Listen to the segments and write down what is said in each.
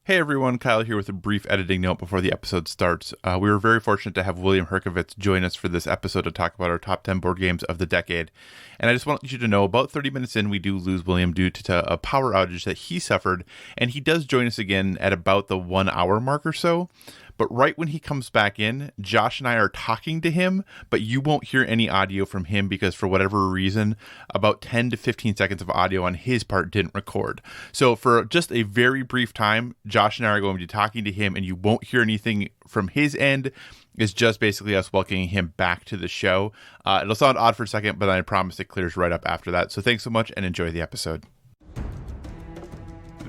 Hey everyone, Kyle here with a brief editing note before the episode starts. We were very fortunate to have William Herkewitz join us for this episode to talk about our top 10 board games of the decade. And I just want you to know, about 30 minutes in, we do lose William due to a power outage that he suffered, and he does join us again at about the 1 hour mark or so. But right when he comes back in, Josh and I are talking to him, but you won't hear any audio from him because for whatever reason, about 10 to 15 seconds of audio on his part didn't record. So for just a very brief time, Josh and I are going to be talking to him and you won't hear anything from his end. It's just basically us welcoming him back to the show. It'll sound odd for a second, but I promise it clears right up after that. So thanks so much and enjoy the episode.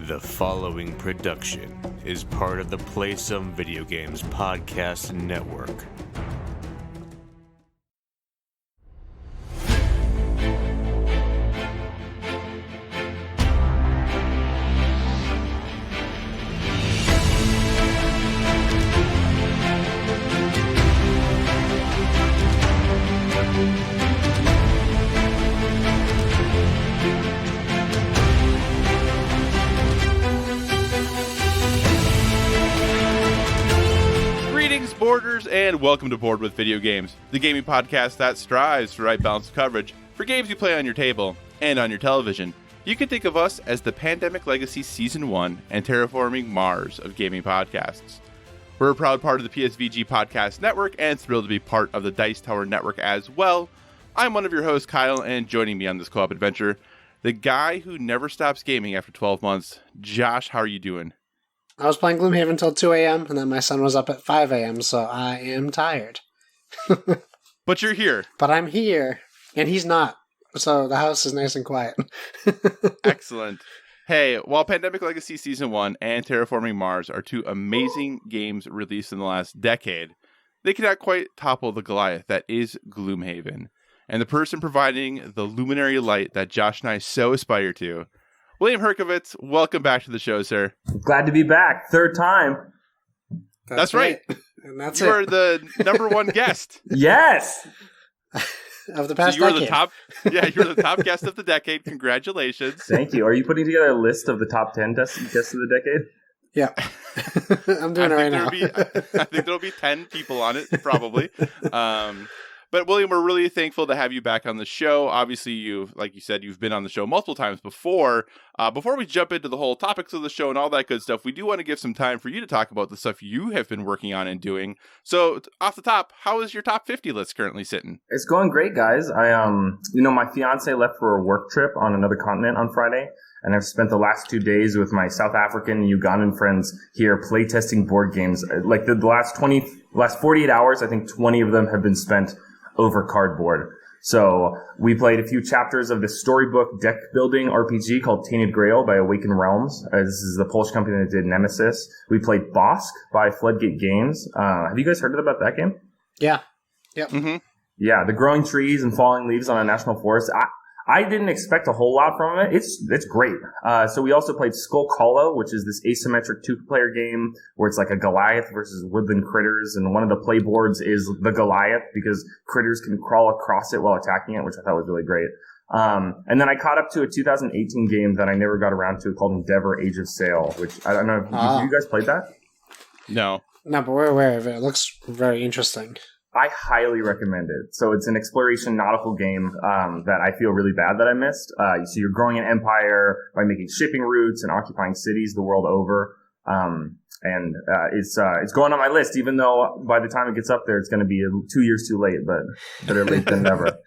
The following production is part of the Play Some Video Games podcast network. Boarders, and welcome to Board with Video Games, the gaming podcast that strives for the right balance of coverage for games you play on your table and on your television. You can think of us as the Pandemic Legacy Season 1 and Terraforming Mars of gaming podcasts. We're a proud part of the PSVG Podcast Network and thrilled to be part of the Dice Tower Network as well. I'm one of your hosts, Kyle, and joining me on this co-op adventure, the guy who never stops gaming after 12 months. Josh, how are you doing? I was playing Gloomhaven until 2 a.m., and then my son was up at 5 a.m., so I am tired. But you're here. But I'm here, and he's not, so the house is nice and quiet. Excellent. Hey, while Pandemic Legacy Season 1 and Terraforming Mars are two amazing games released in the last decade, they cannot quite topple the Goliath that is Gloomhaven. And the person providing the luminary light that Josh and I so aspire to, William Herkewitz, welcome back to the show, sir. Glad to be back. Third time. That's right. And that's you are the number one guest. Yes. Of the past so decade. You're the top guest of the decade. Congratulations. Thank you. Are you putting together a list of the top 10 guests of the decade? Yeah. I'm doing it right now. I think there'll be 10 people on it, probably. But William, we're really thankful to have you back on the show. Obviously, like you said, you've been on the show multiple times before. Before we jump into the whole topics of the show and all that good stuff, we do want to give some time for you to talk about the stuff you have been working on and doing. So, off the top, how is your top 50 list currently sitting? It's going great, guys. My fiance left for a work trip on another continent on Friday, and I've spent the last 2 days with my South African and Ugandan friends here playtesting board games. Like the last 48 hours, I think 20 of them have been spent over cardboard. So we played a few chapters of this storybook deck building RPG called Tainted Grail by Awaken Realms. This is the Polish company that did Nemesis. We played Bosk by Floodgate Games. Have you guys heard about that game? Yeah. Yep. Mm-hmm. Yeah, the growing trees and falling leaves on a national forest. I didn't expect a whole lot from it. It's great. So we also played Skull Hollow, which is this asymmetric two-player game where it's like a Goliath versus woodland critters, and one of the play boards is the Goliath because critters can crawl across it while attacking it, which I thought was really great. And then I caught up to a 2018 game that I never got around to called Endeavor: Age of Sail, which I don't know. Have you guys played that? No, but we're aware of it. It looks very interesting. I highly recommend it. So it's an exploration nautical game that I feel really bad that I missed. So you're growing an empire by making shipping routes and occupying cities the world over. It's going on my list, even though by the time it gets up there, it's going to be 2 years too late, but better late than never.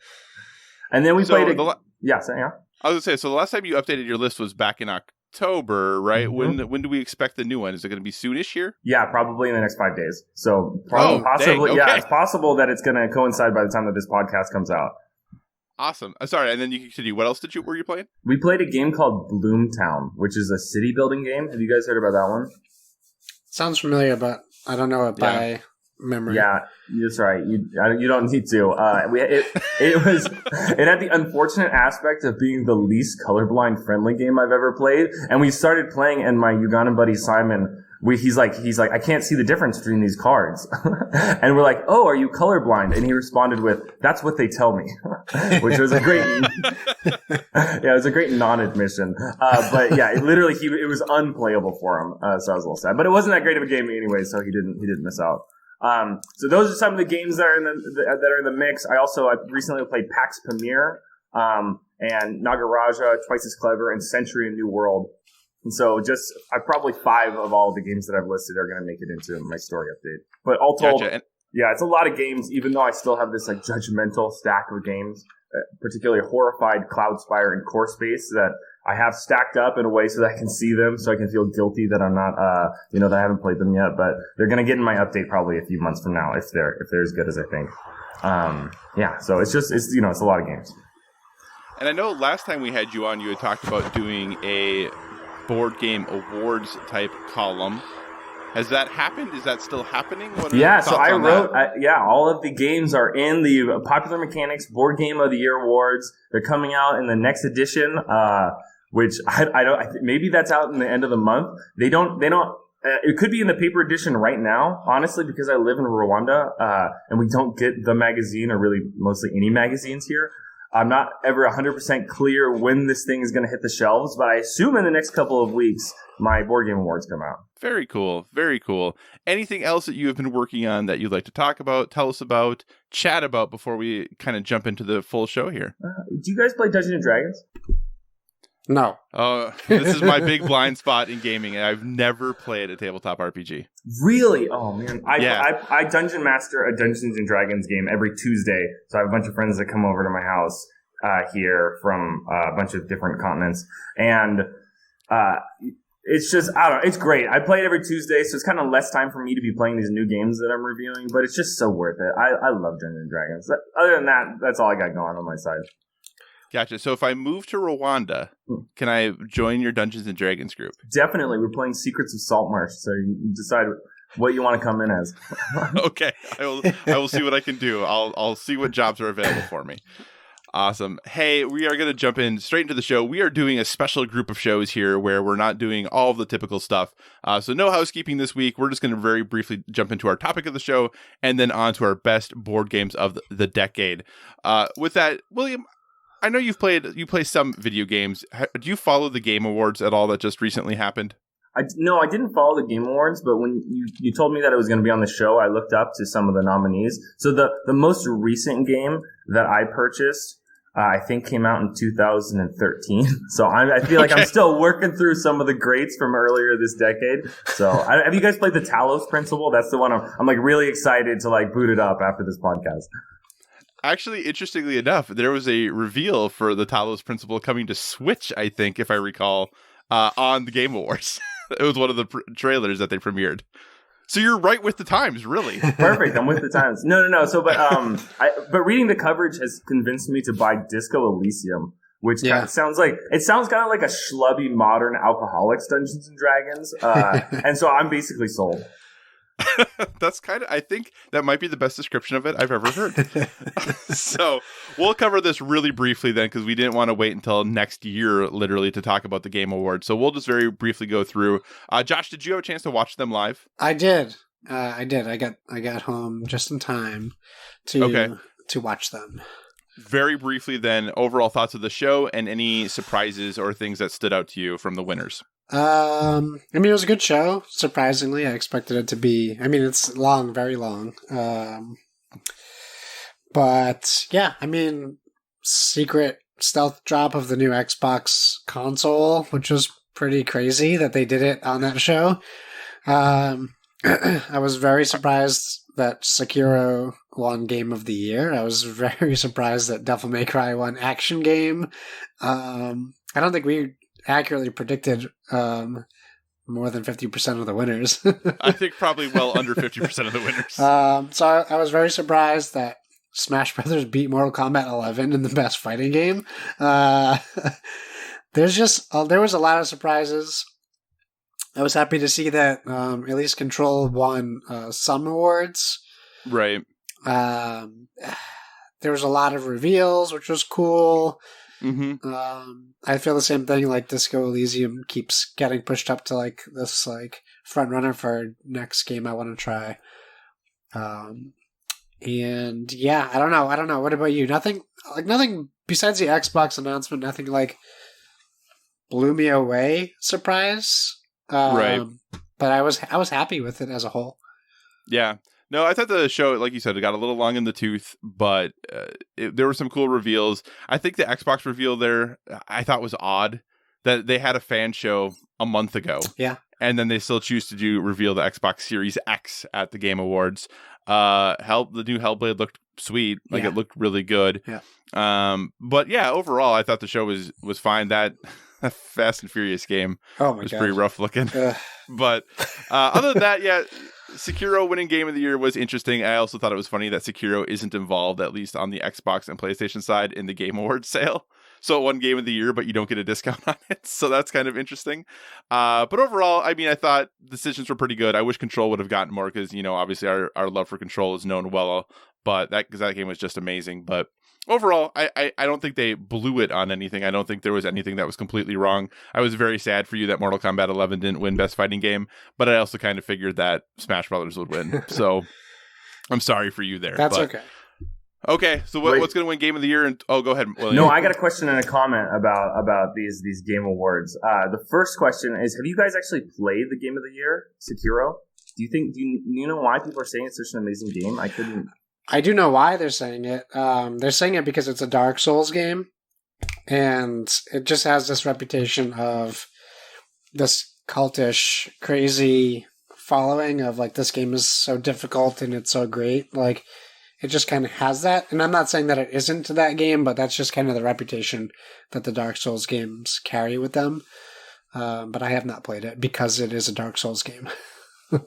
And then we played it. Yeah. I was going to say, so the last time you updated your list was back in October, right? Mm-hmm. When do we expect the new one? Is it going to be soonish here? Yeah, probably in the next 5 days. So possibly, dang, okay. Yeah, it's possible that it's going to coincide by the time that this podcast comes out. Awesome. Sorry, and then you continue. What else were you playing? We played a game called Bloomtown, which is a city building game. Have you guys heard about that one? Sounds familiar, but I don't know it by memory. Yeah, that's right. You don't need to. It had the unfortunate aspect of being the least colorblind friendly game I've ever played. And we started playing, and my Ugandan buddy Simon he's like, I can't see the difference between these cards. And we're like, oh, are you colorblind? And he responded with, that's what they tell me, which was a great, it was a great non-admission. But yeah, it was unplayable for him. So I was a little sad, but it wasn't that great of a game anyway. So he didn't miss out. So those are some of the games that are in the mix. I recently played PAX Premier, and Nagaraja, Twice as Clever, and Century and New World. And so probably 5 of all the games that I've listed are going to make it into my story update. But all told, yeah, it's a lot of games, even though I still have this like judgmental stack of games, particularly Horrified, Cloudspire, and Core Space that I have stacked up in a way so that I can see them, so I can feel guilty that I'm not, that I haven't played them yet. But they're going to get in my update probably a few months from now if they're as good as I think. So it's a lot of games. And I know last time we had you on, you had talked about doing a board game awards type column. Has that happened? Is that still happening? So I wrote, all of the games are in the Popular Mechanics Board Game of the Year Awards. They're coming out in the next edition, which maybe that's out in the end of the month. They don't, it could be in the paper edition right now, honestly, because I live in Rwanda, and we don't get the magazine or really mostly any magazines here. I'm not ever 100% clear when this thing is going to hit the shelves, but I assume in the next couple of weeks, my Board Game Awards come out. Very cool. Very cool. Anything else that you have been working on that you'd like to talk about, tell us about, chat about before we kind of jump into the full show here? Do you guys play Dungeons and Dragons? No. This is my big blind spot in gaming, and I've never played a tabletop RPG. Really? Oh, man. I Dungeon Master a Dungeons and Dragons game every Tuesday, so I have a bunch of friends that come over to my house here from a bunch of different continents, and it's just, I don't know, it's great. I play it every Tuesday, so it's kind of less time for me to be playing these new games that I'm reviewing, but it's just so worth it. I love Dungeons and Dragons. Other than that, that's all I got going on my side. Gotcha. So if I move to Rwanda, can I join your Dungeons and Dragons group? Definitely. We're playing Secrets of Saltmarsh, so you decide what you want to come in as. Okay. I will see what I can do. I'll see what jobs are available for me. Awesome. Hey, we are going to jump in straight into the show. We are doing a special group of shows here where we're not doing all of the typical stuff. So no housekeeping this week. We're just going to very briefly jump into our topic of the show and then on to our best board games of the decade. With that, William, I know you play some video games. Do you follow the Game Awards at all that just recently happened? No, I didn't follow the Game Awards, but when you told me that it was going to be on the show, I looked up to some of the nominees. So the most recent game that I purchased, I think came out in 2013. So I feel like I'm still working through some of the greats from earlier this decade. So have you guys played the Talos Principle? That's the one I'm like really excited to like boot it up after this podcast. Actually, interestingly enough, there was a reveal for the Talos Principle coming to Switch, I think, if I recall, on the Game Awards. It was one of the trailers that they premiered. So you're right with the times, really. Perfect. I'm with the times. No. So, but reading the coverage has convinced me to buy Disco Elysium, which kind of sounds kind of like a schlubby modern Alcoholics Dungeons and Dragons. And so I'm basically sold. That's I think that might be the best description of it I've ever heard. So we'll cover this really briefly then, because we didn't want to wait until next year, literally, to talk about the Game Awards. So we'll just very briefly go through. Josh, did you have a chance to watch them live? I did. I got home just in time to watch them. Very briefly then, overall thoughts of the show and any surprises or things that stood out to you from the winners. I mean, it was a good show. Surprisingly, I expected it to be. I mean, it's long, very long. But yeah, I mean, secret stealth drop of the new Xbox console, which was pretty crazy that they did it on that show. I was very surprised that Sekiro won Game of the Year. I was very surprised that Devil May Cry won Action Game. I don't think we accurately predicted more than 50% of the winners. I think probably well under 50% of the winners. So I was very surprised that Smash Brothers beat Mortal Kombat 11 in the best fighting game. There was a lot of surprises. I was happy to see that at least Control won some awards. Right. There was a lot of reveals, which was cool. I feel the same thing. Like Disco Elysium keeps getting pushed up to like this like front runner for next game I want to try. And yeah, I don't know. What about you? Nothing besides the Xbox announcement. Nothing like blew me away. Surprise. Right. But I was happy with it as a whole. Yeah. No, I thought the show, like you said, it got a little long in the tooth, but there were some cool reveals. I think the Xbox reveal there, I thought was odd that they had a fan show a month ago. Yeah. And then they still choose to reveal the Xbox Series X at the Game Awards. The new Hellblade looked sweet. Like it looked really good. Yeah. But yeah, overall, I thought the show was fine. That Fast and Furious game was pretty rough looking. But other than that, yeah, Sekiro winning Game of the Year was interesting. I also thought it was funny that Sekiro isn't involved, at least on the Xbox and PlayStation side, in the Game Awards sale. So it won Game of the Year, but you don't get a discount on it. So that's kind of interesting. But overall, I mean, I thought decisions were pretty good. I wish Control would have gotten more because, obviously our love for Control is known well. But that game was just amazing. But overall, I don't think they blew it on anything. I don't think there was anything that was completely wrong. I was very sad for you that Mortal Kombat 11 didn't win Best Fighting Game, but I also kind of figured that Smash Brothers would win. So I'm sorry for you there. That's okay. Okay, so what's going to win Game of the Year? And go ahead, William. No, I got a question and a comment about these Game Awards. The first question is: have you guys actually played the Game of the Year, Sekiro? Do you know why people are saying it's such an amazing game? I do know why they're saying it. They're saying it because it's a Dark Souls game, and it just has this reputation of this cultish, crazy following of like this game is so difficult and it's so great. Like it just kind of has that. And I'm not saying that it isn't that game, but that's just kind of the reputation that the Dark Souls games carry with them. But I have not played it because it is a Dark Souls game.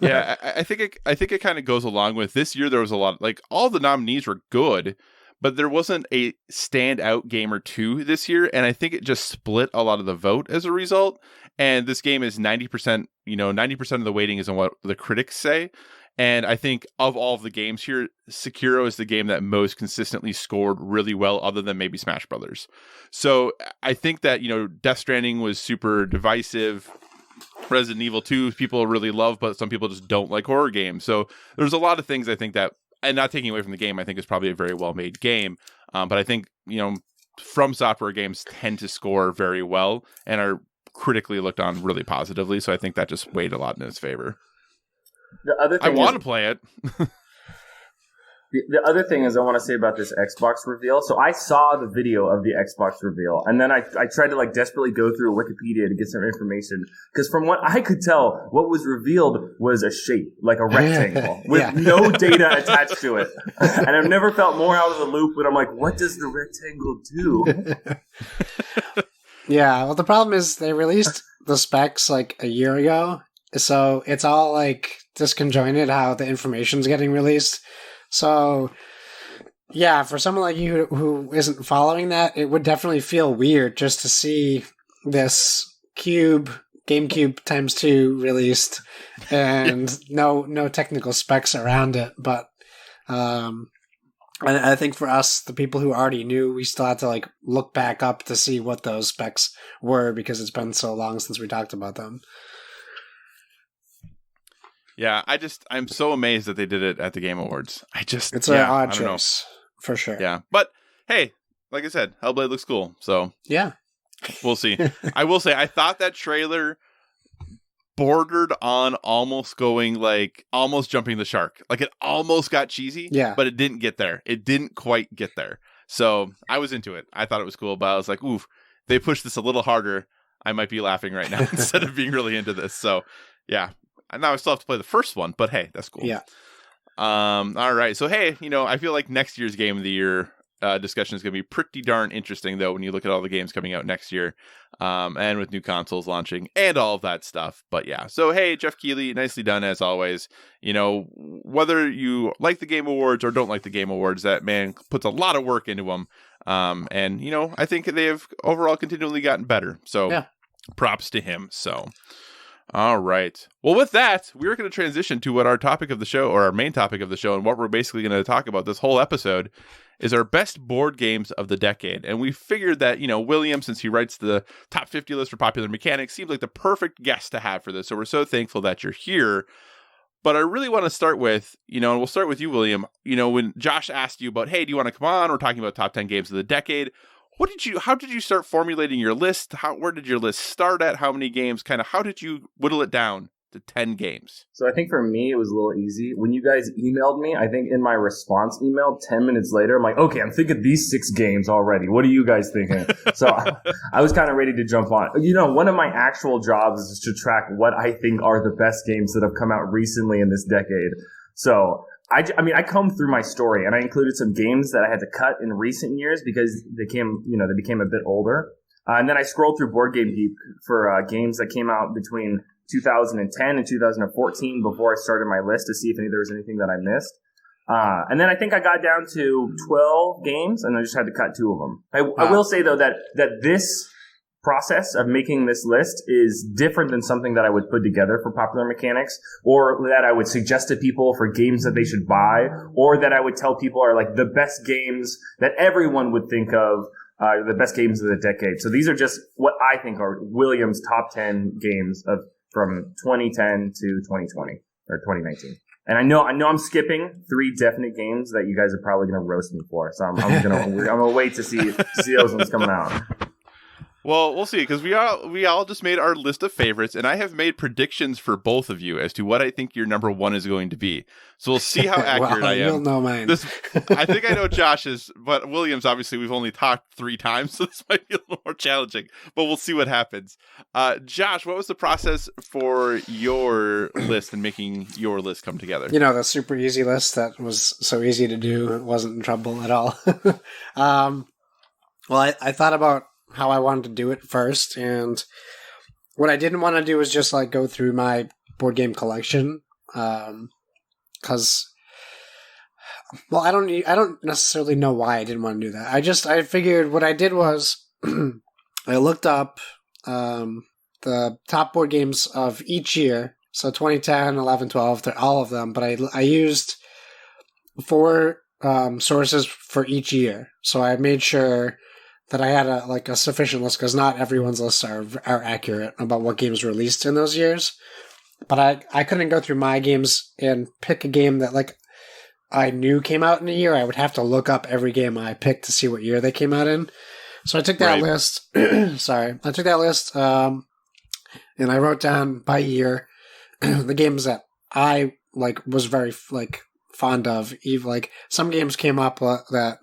Yeah, I think it kind of goes along with this year. There was a lot, like all the nominees were good, but there wasn't a standout game or two this year, and I think it just split a lot of the vote as a result. And this game is 90%. 90% of the weighting is on what the critics say. And I think of all of the games here, Sekiro is the game that most consistently scored really well, other than maybe Smash Brothers. So I think that Death Stranding was super divisive. Resident Evil 2 people really love, but some people just don't like horror games. So there's a lot of things I think that, and not taking away from the game, I think is probably a very well made game. But I think, From Software games tend to score very well and are critically looked on really positively. So I think that just weighed a lot in its favor. The other thing I want to play it. The other thing is I want to say about this Xbox reveal. So I saw the video of the Xbox reveal, and then I tried to desperately go through Wikipedia to get some information. Because from what I could tell, what was revealed was a shape, like a rectangle, with no data attached to it. And I've never felt more out of the loop when I'm like, what does the rectangle do? Yeah, well, the problem is they released the specs like a year ago. So it's all disconjointed how the information's getting released. So, yeah, for someone like you who isn't following that, it would definitely feel weird just to see this GameCube times 2 released and no technical specs around it. But I think for us, the people who already knew, we still had to look back up to see what those specs were because it's been so long since we talked about them. Yeah, I'm so amazed that they did it at the Game Awards. It's an odd choice, for sure. Yeah, but hey, like I said, Hellblade looks cool, so yeah, we'll see. I will say, I thought that trailer bordered on almost going almost jumping the shark. It almost got cheesy, but it didn't get there. It didn't quite get there. So I was into it. I thought it was cool, but I was like, oof, they pushed this a little harder. I might be laughing right now instead of being really into this. So yeah. Now I still have to play the first one, but hey, that's cool. Yeah. All right. So, hey, I feel like next year's Game of the Year discussion is going to be pretty darn interesting, though, when you look at all the games coming out next year and with new consoles launching and all of that stuff. But yeah. So, hey, Jeff Keighley, nicely done as always. Whether you like the Game Awards or don't like the Game Awards, that man puts a lot of work into them. And, I think they have overall continually gotten better. So props to him. So. All right. Well, with that, we're going to transition to what our topic of the show, or our main topic of the show, and what we're basically going to talk about this whole episode. is our best board games of the decade. And we figured that, William, since he writes the top 50 list for Popular Mechanics, seems like the perfect guest to have for this. So we're so thankful that you're here. But I really want to start with, and we'll start with you, William. When Josh asked you about, hey, do you want to come on? We're talking about top 10 games of the decade. How did you start formulating your list? Where did your list start at? How many games? How did you whittle it down to 10 games? So I think for me, it was a little easy. When you guys emailed me, I think in my response email, 10 minutes later, I'm like, okay, I'm thinking these 6 games already. What are you guys thinking? So I was kind of ready to jump on. One of my actual jobs is to track what I think are the best games that have come out recently in this decade. So I combed through my story, and I included some games that I had to cut in recent years because they became a bit older. And then I scrolled through Board Game Geek for games that came out between 2010 and 2014 before I started my list to see if there was anything that I missed. And then I think I got down to 12 games, and I just had to cut 2 of them. I will say, though, that this process of making this list is different than something that I would put together for Popular Mechanics, or that I would suggest to people for games that they should buy, or that I would tell people are like the best games that everyone would think of, the best games of the decade. So these are just what I think are William's top 10 games from 2010 to 2020 or 2019. And I know I'm skipping 3 definite games that you guys are probably going to roast me for. So I'm gonna wait to see those ones coming out. Well, we'll see, because we all just made our list of favorites, and I have made predictions for both of you as to what I think your number 1 is going to be. So we'll see how accurate I am. You'll know mine. I think I know Josh's, but William's, obviously, we've only talked 3 times, so this might be a little more challenging, but we'll see what happens. Josh, what was the process for your list and making your list come together? The super easy list that was so easy to do, it wasn't in trouble at all. Well, I thought about how I wanted to do it first, and what I didn't want to do was just go through my board game collection, because I don't necessarily know why I didn't want to do that. I figured what I did was I looked up the top board games of each year, so 2010, 11, 12, all of them, but I used 4 sources for each year, so I made sure that I had a sufficient list, because not everyone's lists are accurate about what games were released in those years. But I couldn't go through my games and pick a game that I knew came out in a year. I would have to look up every game I picked to see what year they came out in. So I took that list. Sorry, I took that list, and I wrote down by year the games that I was very fond of. Even some games came up that.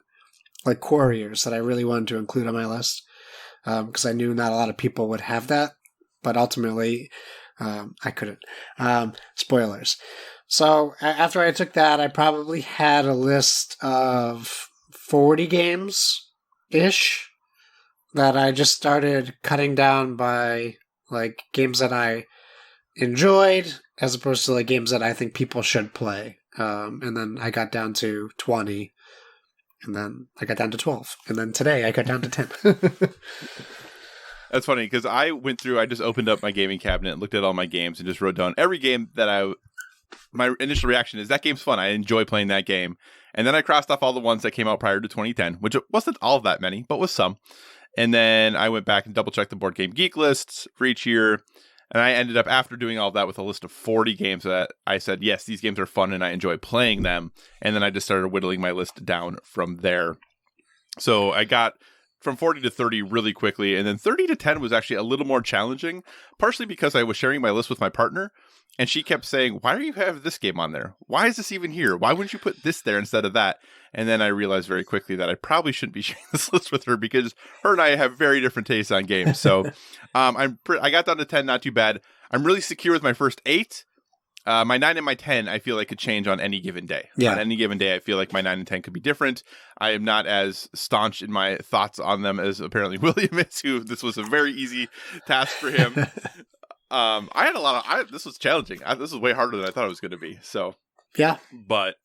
Like Quarriers that I really wanted to include on my list, because I knew not a lot of people would have that, but ultimately I couldn't. Spoilers. So after I took that, I probably had a list of 40 games-ish that I just started cutting down by games that I enjoyed as opposed to games that I think people should play. And then I got down to 20. And then I got down to 12. And then today I got down to 10. That's funny, because I just opened up my gaming cabinet and looked at all my games and just wrote down every game that my initial reaction is, that game's fun. I enjoy playing that game. And then I crossed off all the ones that came out prior to 2010, which wasn't all of that many, but was some. And then I went back and double checked the Board Game Geek lists for each year. And I ended up, after doing all of that, with a list of 40 games that I said, yes, these games are fun and I enjoy playing them. And then I just started whittling my list down from there. So I got from 40 to 30 really quickly. And then 30 to 10 was actually a little more challenging, partially because I was sharing my list with my partner. And she kept saying, why do you have this game on there? Why is this even here? Why wouldn't you put this there instead of that? And then I realized very quickly that I probably shouldn't be sharing this list with her, because her and I have very different tastes on games. So I got down to 10, not too bad. I'm really secure with my first 8. My 9 and my 10, I feel like could change on any given day. Yeah. On any given day, I feel like my 9 and 10 could be different. I am not as staunch in my thoughts on them as apparently William is, who this was a very easy task for him. I had this was challenging. This was way harder than I thought it was going to be. So, yeah. But,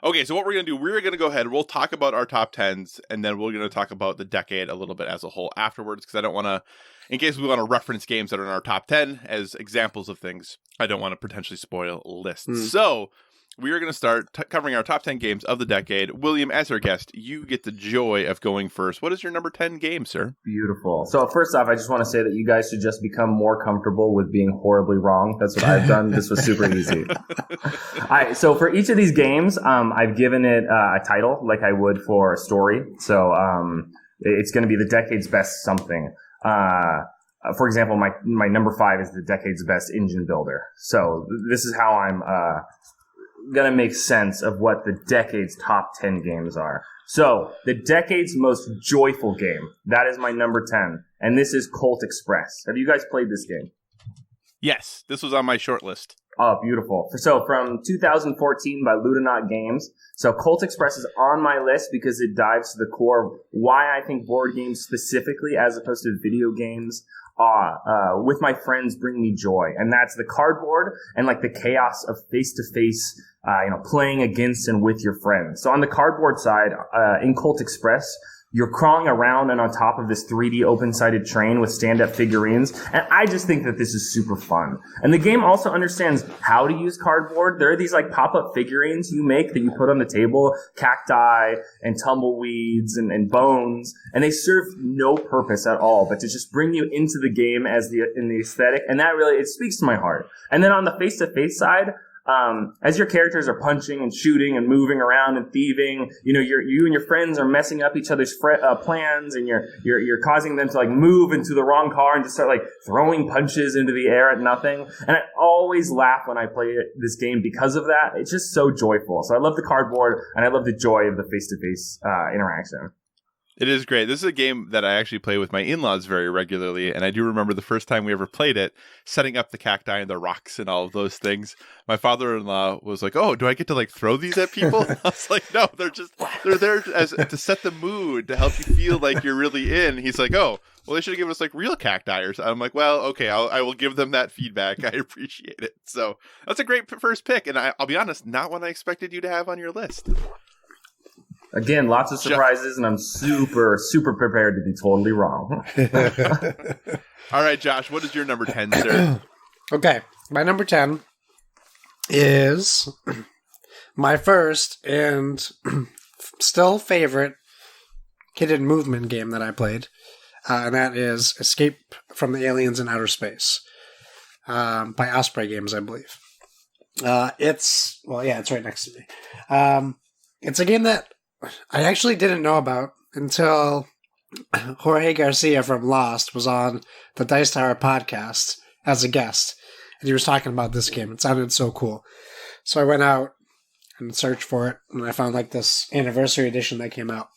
okay, so what we're going to do, we're going to go ahead, we'll talk about our top 10s, and then we're going to talk about the decade a little bit as a whole afterwards, because I don't want to, in case we want to reference games that are in our top 10 as examples of things, I don't want to potentially spoil lists. So, we are going to start covering our top 10 games of the decade. William, as our guest, you get the joy of going first. What is your number 10 game, sir? Beautiful. So first off, I just want to say that you guys should just become more comfortable with being horribly wrong. That's what I've done. This was super easy. All right. So for each of these games, I've given it a title like I would for a story. So it's going to be the decade's best something. For example, my number 5 is the decade's best engine builder. So this is how I'm going to make sense of what the decade's top 10 games are. So the decade's most joyful game, that is my number 10. And this is Colt Express. Have you guys played this game? Yes, this was on my short list. Oh, beautiful. So from 2014 by Ludonaut Games. So Colt Express is on my list because it dives to the core of why I think board games specifically, as opposed to video games, with my friends bring me joy. And that's the cardboard and like the chaos of face-to-face, playing against and with your friends. So on the cardboard side, in Colt Express, you're crawling around and on top of this 3D open-sided train with stand-up figurines. And I just think that this is super fun. And the game also understands how to use cardboard. There are these like pop-up figurines you make that you put on the table, cacti and tumbleweeds and bones. And they serve no purpose at all, but to just bring you into the game in the aesthetic. And that really, it speaks to my heart. And then on the face-to-face side, as your characters are punching and shooting and moving around and thieving, you and your friends are messing up each other's plans, and you're causing them to like move into the wrong car and just start like throwing punches into the air at nothing. And I always laugh when I play this game because of that. It's just so joyful. So I love the cardboard and I love the joy of the face-to-face interaction. It is great. This is a game that I actually play with my in-laws very regularly, and I do remember the first time we ever played it, setting up the cacti and the rocks and all of those things. My father-in-law was like, "Oh, do I get to like throw these at people?" I was like, "No, they're there to set the mood, to help you feel like you're really in." He's like, "Oh, well, they should have given us like real cacti or something." I'm like, "Well, okay, I will give them that feedback. I appreciate it." So that's a great first pick, and I'll be honest, not one I expected you to have on your list. Again, lots of surprises, and I'm super, super prepared to be totally wrong. All right, Josh, what is your number 10, sir? Okay, my number 10 is my first and still favorite hidden movement game that I played, and that is Escape from the Aliens in Outer Space by Osprey Games, I believe. It's right next to me. It's a game that I actually didn't know about until Jorge Garcia from Lost was on the Dice Tower podcast as a guest, and he was talking about this game. It sounded so cool. So I went out and searched for it, and I found like this anniversary edition that came out.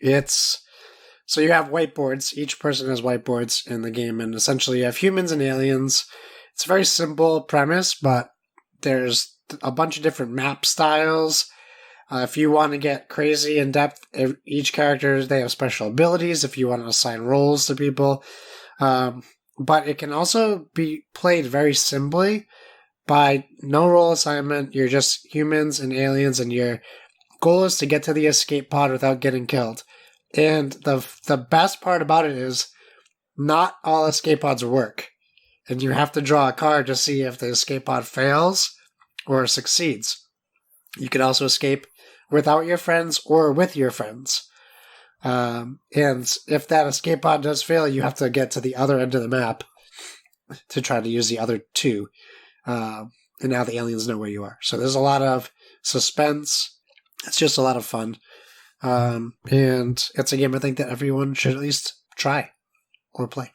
So you have whiteboards. Each person has whiteboards in the game, and essentially you have humans and aliens. It's a very simple premise, but there's a bunch of different map styles. If you want to get crazy in depth, each character, they have special abilities if you want to assign roles to people. But it can also be played very simply by no role assignment. You're just humans and aliens, and your goal is to get to the escape pod without getting killed. And the best part about it is not all escape pods work. And you have to draw a card to see if the escape pod fails or succeeds. You can also escape without your friends or with your friends. And if that escape pod does fail, you have to get to the other end of the map to try to use the other two. And now the aliens know where you are. So there's a lot of suspense. It's just a lot of fun. And it's a game I think that everyone should at least try or play.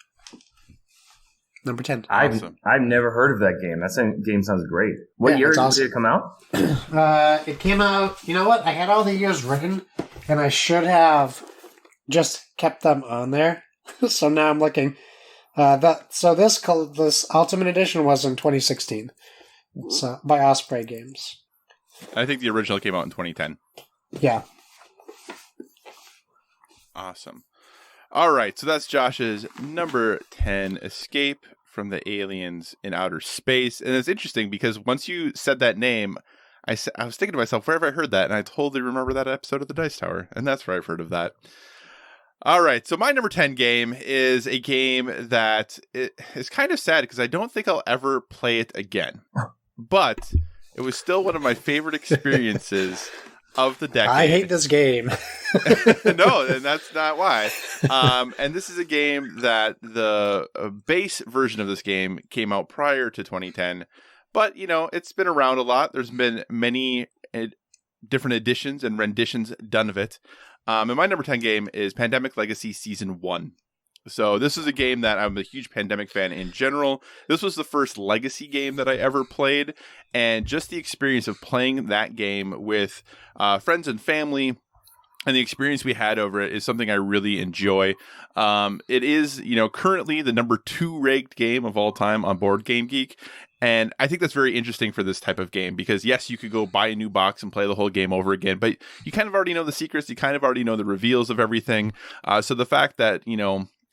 Number 10. Awesome. I've never heard of that game. That game sounds great. What year did it come out? It came out, you know what? I had all the years written, and I should have just kept them on there. So now I'm looking. This Ultimate Edition was in 2016. So by Osprey Games. I think the original came out in 2010. Yeah. Awesome. All right, so that's Josh's number 10, Escape from the Aliens in Outer Space. And it's interesting because once you said that name, I was thinking to myself, where have I heard that? And I totally remember that episode of the Dice Tower, and that's where I've heard of that. All right, so my number 10 game is a game that is kind of sad because I don't think I'll ever play it again. But It was still one of my favorite experiences of the decade. I hate this game. No, and that's not why. And this is a game that the base version of this game came out prior to 2010. But, it's been around a lot. There's been many different editions and renditions done of it. And my number 10 game is Pandemic Legacy Season 1. So this is a game that I'm a huge Pandemic fan in general. This was the first Legacy game that I ever played. And just the experience of playing that game with friends and family and the experience we had over it is something I really enjoy. It is, currently the number 2 ranked game of all time on Board Game Geek. And I think that's very interesting for this type of game because, yes, you could go buy a new box and play the whole game over again, but you kind of already know the secrets. You kind of already know the reveals of everything. So the fact that,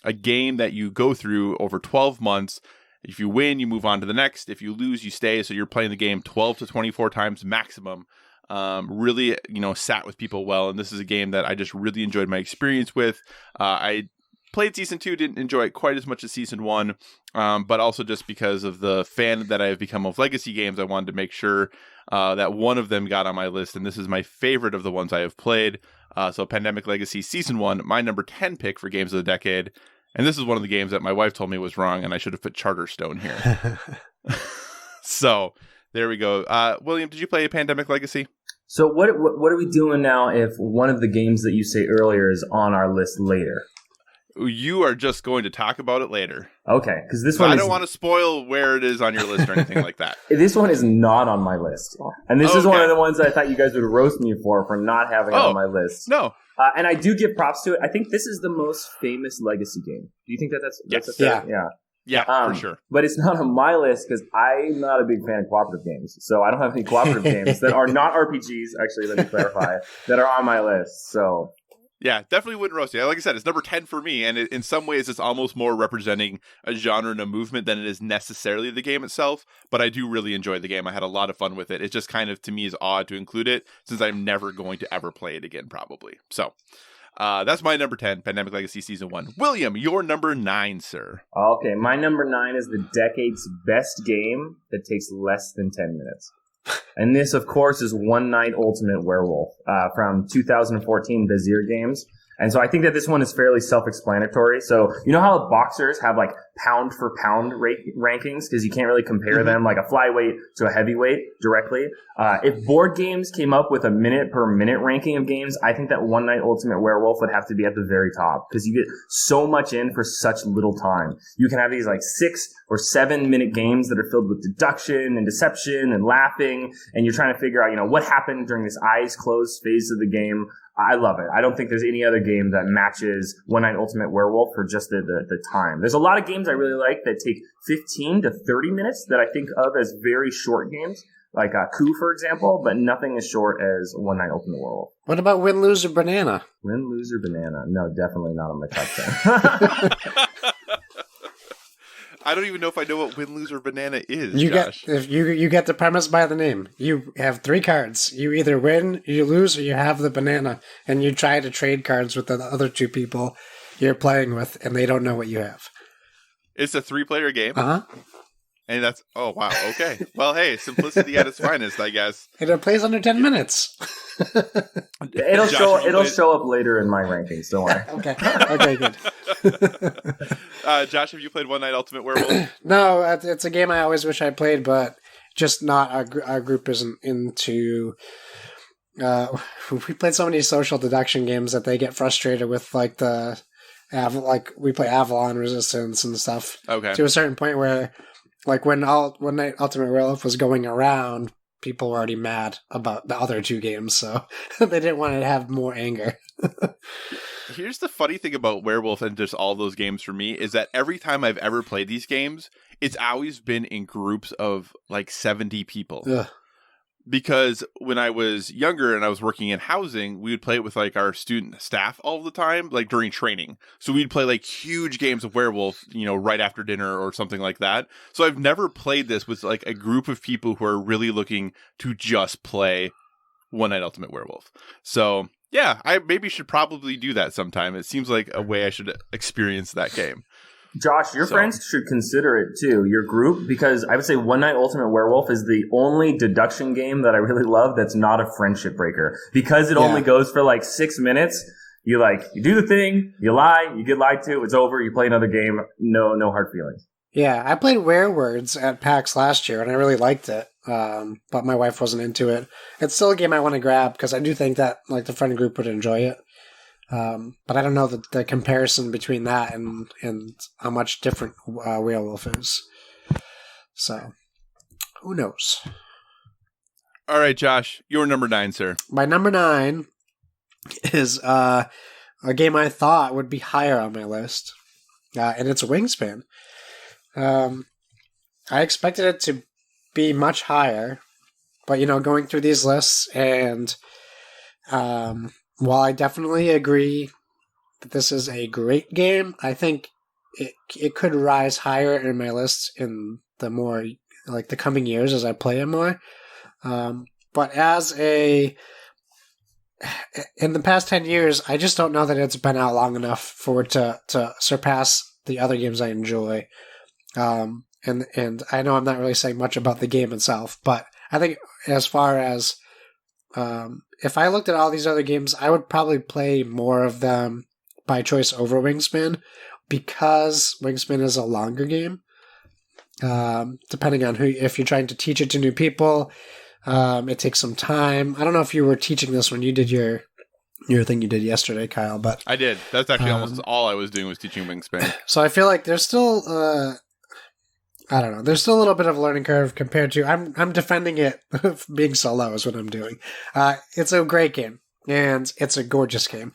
a game that you go through over 12 months, if you win, you move on to the next. If you lose, you stay. So you're playing the game 12 to 24 times maximum. Really, sat with people well. And this is a game that I just really enjoyed my experience with. I played Season 2, didn't enjoy it quite as much as Season 1, but also just because of the fan that I've become of Legacy games, I wanted to make sure that one of them got on my list. And this is my favorite of the ones I have played. So Pandemic Legacy Season 1, my number 10 pick for Games of the Decade. And this is one of the games that my wife told me was wrong, and I should have put Charterstone here. So there we go. William, did you play Pandemic Legacy? So what are we doing now if one of the games that you say earlier is on our list later? You are just going to talk about it later. Okay, because this one I don't want to spoil where it is on your list or anything like that. This one is not on my list. And this is one of the ones that I thought you guys would roast me for not having it on my list. No. And I do give props to it. I think this is the most famous Legacy game. Do you think that's yes. Yeah, for sure. But it's not on my list because I'm not a big fan of cooperative games. So I don't have any cooperative games that are not RPGs, actually, let me clarify, that are on my list. So... Yeah, definitely wouldn't roast it. Like I said, it's number 10 for me, and in some ways it's almost more representing a genre and a movement than it is necessarily the game itself, but I do really enjoy the game. I had a lot of fun with it. It just kind of, to me, is odd to include it, since I'm never going to ever play it again, probably. So, that's my number 10, Pandemic Legacy Season 1. William, your number 9, sir. Okay, my number 9 is the decade's best game that takes less than 10 minutes. And this, of course, is One Night Ultimate Werewolf from 2014 Vizier Games. And so I think that this one is fairly self-explanatory. So you know how boxers have like pound for pound rankings because you can't really compare them like a flyweight to a heavyweight directly. If board games came up with a minute per minute ranking of games, I think that One Night Ultimate Werewolf would have to be at the very top because you get so much in for such little time. You can have these like 6 or 7 minute games that are filled with deduction and deception and laughing, and you're trying to figure out, what happened during this eyes closed phase of the game. I love it. I don't think there's any other game that matches One Night Ultimate Werewolf for just the time. There's a lot of games I really like that take 15 to 30 minutes that I think of as very short games, like Coup, for example, but nothing as short as One Night Ultimate Werewolf. What about Win, Lose, or Banana? Win, Lose, or Banana? No, definitely not on my top 10. I don't even know if I know what Win, Lose, or Banana is, Josh. Josh. You get the premise by the name. You have 3 cards. You either win, you lose, or you have the banana. And you try to trade cards with the other 2 people you're playing with, and they don't know what you have. It's a 3-player game? Uh-huh. And that's... Oh, wow. Okay. Well, hey, simplicity at its finest, I guess. And it plays under 10 minutes. It'll show up later in my rankings, don't worry. Okay, good. Josh, have you played One Night Ultimate Werewolf? No, it's a game I always wish I played, but just not our group isn't into. We played so many social deduction games that they get frustrated with, like we play Avalon Resistance and stuff. Okay. To a certain point where, like when One Night Ultimate Werewolf was going around, people were already mad about the other 2 games, so they didn't want to have more anger. Here's the funny thing about Werewolf and just all those games for me is that every time I've ever played these games, it's always been in groups of like 70 people. Ugh. Because when I was younger and I was working in housing, we would play it with like our student staff all the time, like during training. So we'd play like huge games of Werewolf, right after dinner or something like that. So I've never played this with like a group of people who are really looking to just play One Night Ultimate Werewolf. So yeah, I maybe should probably do that sometime. It seems like a way I should experience that game. Josh, your friends should consider it too, your group, because I would say One Night Ultimate Werewolf is the only deduction game that I really love that's not a friendship breaker. Because it only goes for like 6 minutes, you do the thing, you lie, you get lied to, it's over, you play another game, no hard feelings. Yeah, I played Werewords at PAX last year, and I really liked it, but my wife wasn't into it. It's still a game I want to grab, because I do think that the friend group would enjoy it. But I don't know the comparison between that and how much different Werewolf is. So, who knows? All right, Josh, your number 9, sir. My number 9 is a game I thought would be higher on my list, and it's Wingspan. I expected it to be much higher, but going through these lists and while I definitely agree that this is a great game, I think it could rise higher in my list in the more the coming years as I play it more. But in the past 10 years, I just don't know that it's been out long enough for it to surpass the other games I enjoy. And I know I'm not really saying much about the game itself, but I think as far as if I looked at all these other games, I would probably play more of them by choice over Wingspan, because Wingspan is a longer game. Depending on if you're trying to teach it to new people, it takes some time. I don't know if you were teaching this when you did your thing you did yesterday, Kyle, but I did. That's actually almost all I was doing was teaching Wingspan. So I feel like there's still I don't know. There's still a little bit of a learning curve compared to I'm defending it being so low is what I'm doing. It's a great game, and it's a gorgeous game.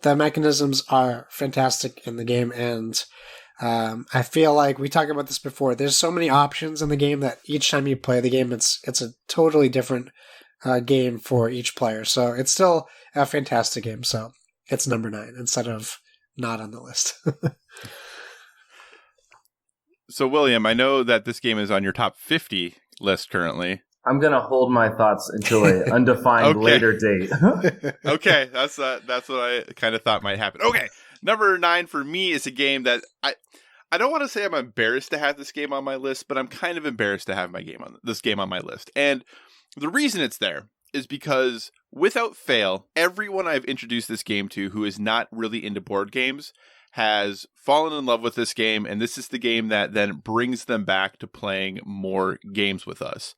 The mechanisms are fantastic in the game, and I feel like we talked about this before. There's so many options in the game that each time you play the game, it's a totally different game for each player. So it's still a fantastic game. So it's number 9 instead of not on the list. So, William, I know that this game is on your top 50 list currently. I'm going to hold my thoughts until an undefined later date. Okay, that's what I kind of thought might happen. Okay, number 9 for me is a game that I don't want to say I'm embarrassed to have this game on my list, but I'm kind of embarrassed to have this game on my list. And the reason it's there is because, without fail, everyone I've introduced this game to who is not really into board games has fallen in love with this game, and this is the game that then brings them back to playing more games with us.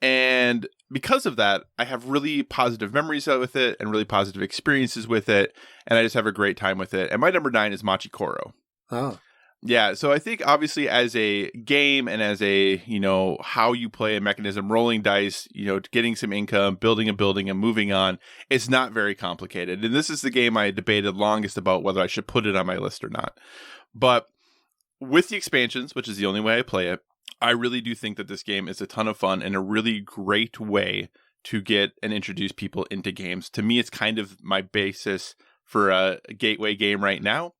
And because of that, I have really positive memories with it and really positive experiences with it, and I just have a great time with it. And my number 9 is Machi Koro. Oh. Yeah, so I think obviously as a game and as a, how you play a mechanism, rolling dice, getting some income, building a building and moving on, it's not very complicated. And this is the game I debated longest about whether I should put it on my list or not. But with the expansions, which is the only way I play it, I really do think that this game is a ton of fun and a really great way to get and introduce people into games. To me, it's kind of my basis for a gateway game right now.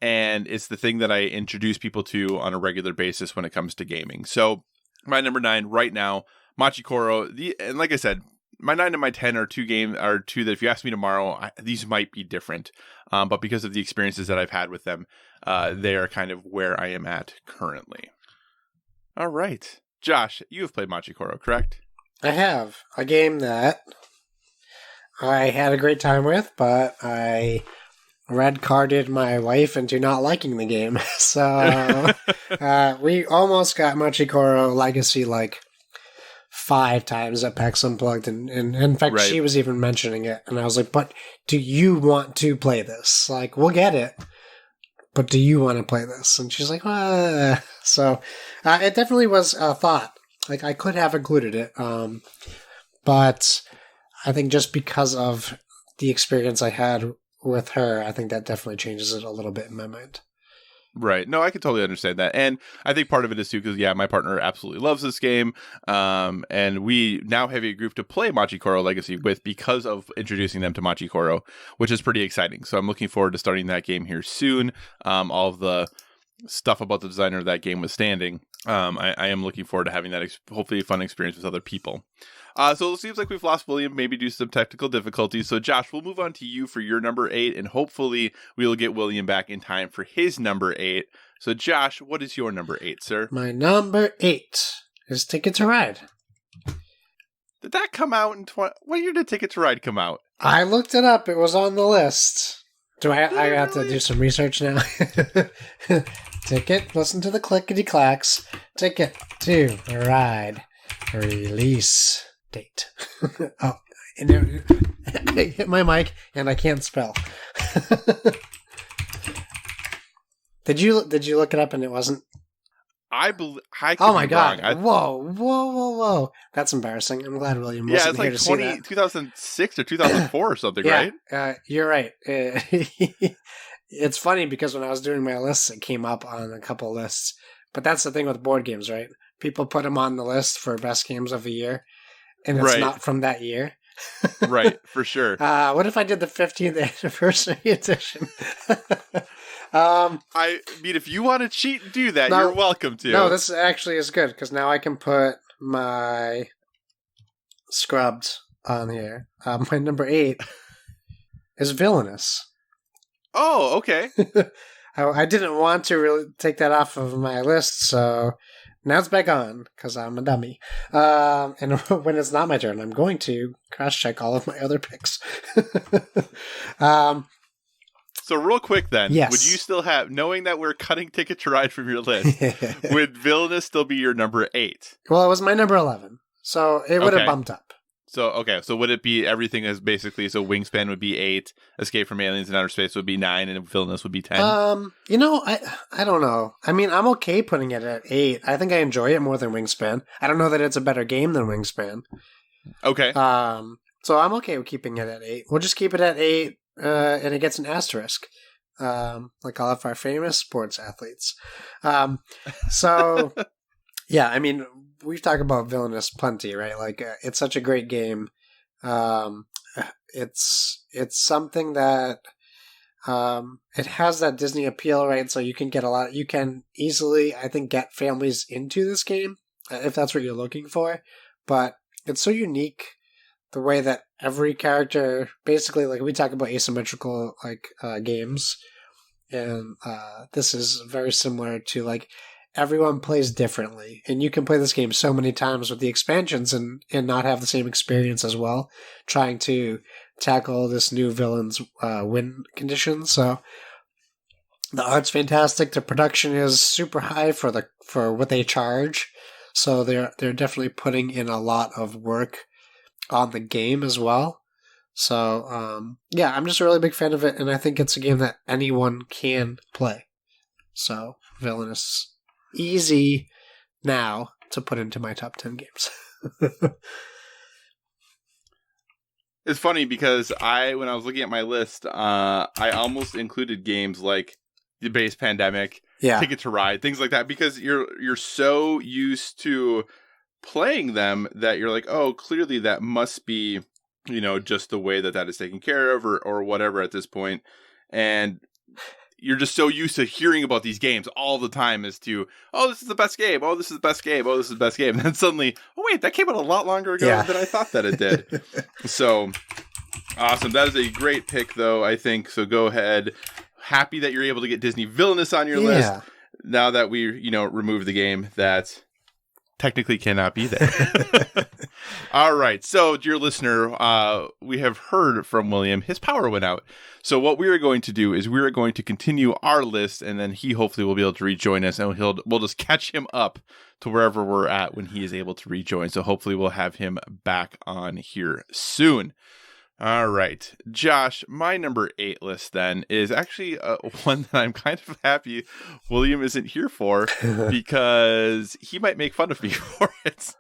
And it's the thing that I introduce people to on a regular basis when it comes to gaming. So my number 9 right now, Machi Koro. And like I said, my 9 and my 10 are two that if you ask me tomorrow, these might be different. But because of the experiences that I've had with them, they are kind of where I am at currently. All right. Josh, you have played Machi Koro, correct? I have. A game that I had a great time with, but I red carded my wife into not liking the game. So we almost got Machi Koro Legacy 5 times at PAX Unplugged, and in fact, She was even mentioning it, and I was like, "But do you want to play this? We'll get it, but do you want to play this?" And she's like, So it definitely was a thought. I could have included it, but I think just because of the experience I had with her, I think that definitely changes it a little bit in my mind. Right. No, I can totally understand that. And I think part of it is too, because my partner absolutely loves this game. And we now have a group to play Machi Koro Legacy with because of introducing them to Machi Koro, which is pretty exciting. So I'm looking forward to starting that game here soon. All of the stuff about the designer of that game was standing. I am looking forward to having that hopefully fun experience with other people. So it seems like we've lost William, maybe due to some technical difficulties. So Josh, we'll move on to you for your number 8, and hopefully we'll get William back in time for his number 8. So Josh, what is your number 8, sir? My number 8 is Ticket to Ride. Did that come out in what year did Ticket to Ride come out? I looked it up. It was on the list. Do I have to do some research now? Ticket, listen to the clickety clacks. Ticket to Ride release date. Oh, and I hit my mic and I can't spell. Did you look it up and it wasn't? I believe. Oh my god! Whoa! That's embarrassing. I'm glad William wasn't here to see that. 2006 or 2004 or something, yeah, right? You're right. It's funny because when I was doing my lists, it came up on a couple lists. But that's the thing with board games, right? People put them on the list for best games of the year, and it's not from that year. Right, for sure. What if I did the 15th anniversary edition? I mean, if you want to cheat and do that, you're welcome to. No, this actually is good because now I can put my Scrubbed on here. My number 8 is Villainous. Oh, okay. I didn't want to really take that off of my list, so now it's back on because I'm a dummy. And when it's not my turn, I'm going to cross-check all of my other picks. So real quick then, yes. Would you still have, knowing that we're cutting Ticket to Ride from your list, would Villainous still be your number 8? Well, it was my number 11, so it would have bumped up. So would it be everything as basically, so Wingspan would be 8, Escape from Aliens in Outer Space would be 9, and Villainous would be 10? I don't know. I mean, I'm okay putting it at 8. I think I enjoy it more than Wingspan. I don't know that it's a better game than Wingspan. Okay. So I'm okay with keeping it at 8. We'll just keep it at 8. And it gets an asterisk, like all of our famous sports athletes. So, yeah, I mean, we've talked about Villainous plenty, right? Like, it's such a great game. It's something that it has that Disney appeal, right? So you can easily, I think, get families into this game if that's what you're looking for. But it's so unique. The way that every character, basically, like we talk about asymmetrical games, and this is very similar to like everyone plays differently, and you can play this game so many times with the expansions and not have the same experience as well, trying to tackle this new villain's win condition. So the art's fantastic. The production is super high for what they charge. So they're definitely putting in a lot of work on the game as well. So, I'm just a really big fan of it, and I think it's a game that anyone can play. So, Villainous, easy now to put into my top 10 games. It's funny because when I was looking at my list, I almost included games like the base Pandemic, Ticket to Ride, things like that, because you're so used to playing them that you're like, oh, clearly that must be, just the way that is taken care of or whatever at this point. And you're just so used to hearing about these games all the time as to, oh, this is the best game. Oh, this is the best game. Oh, this is the best game. And then suddenly, oh, wait, that came out a lot longer ago than I thought that it did. So awesome. That is a great pick, though, I think. So go ahead. Happy that you're able to get Disney Villainous on your list now that we, remove the game that technically cannot be there. All right. So, dear listener, we have heard from William. His power went out. So what we are going to do is we are going to continue our list, and then he hopefully will be able to rejoin us, and we'll just catch him up to wherever we're at when he is able to rejoin. So hopefully we'll have him back on here soon. All right, Josh, my number 8 list then is actually one that I'm kind of happy William isn't here for because he might make fun of me for it.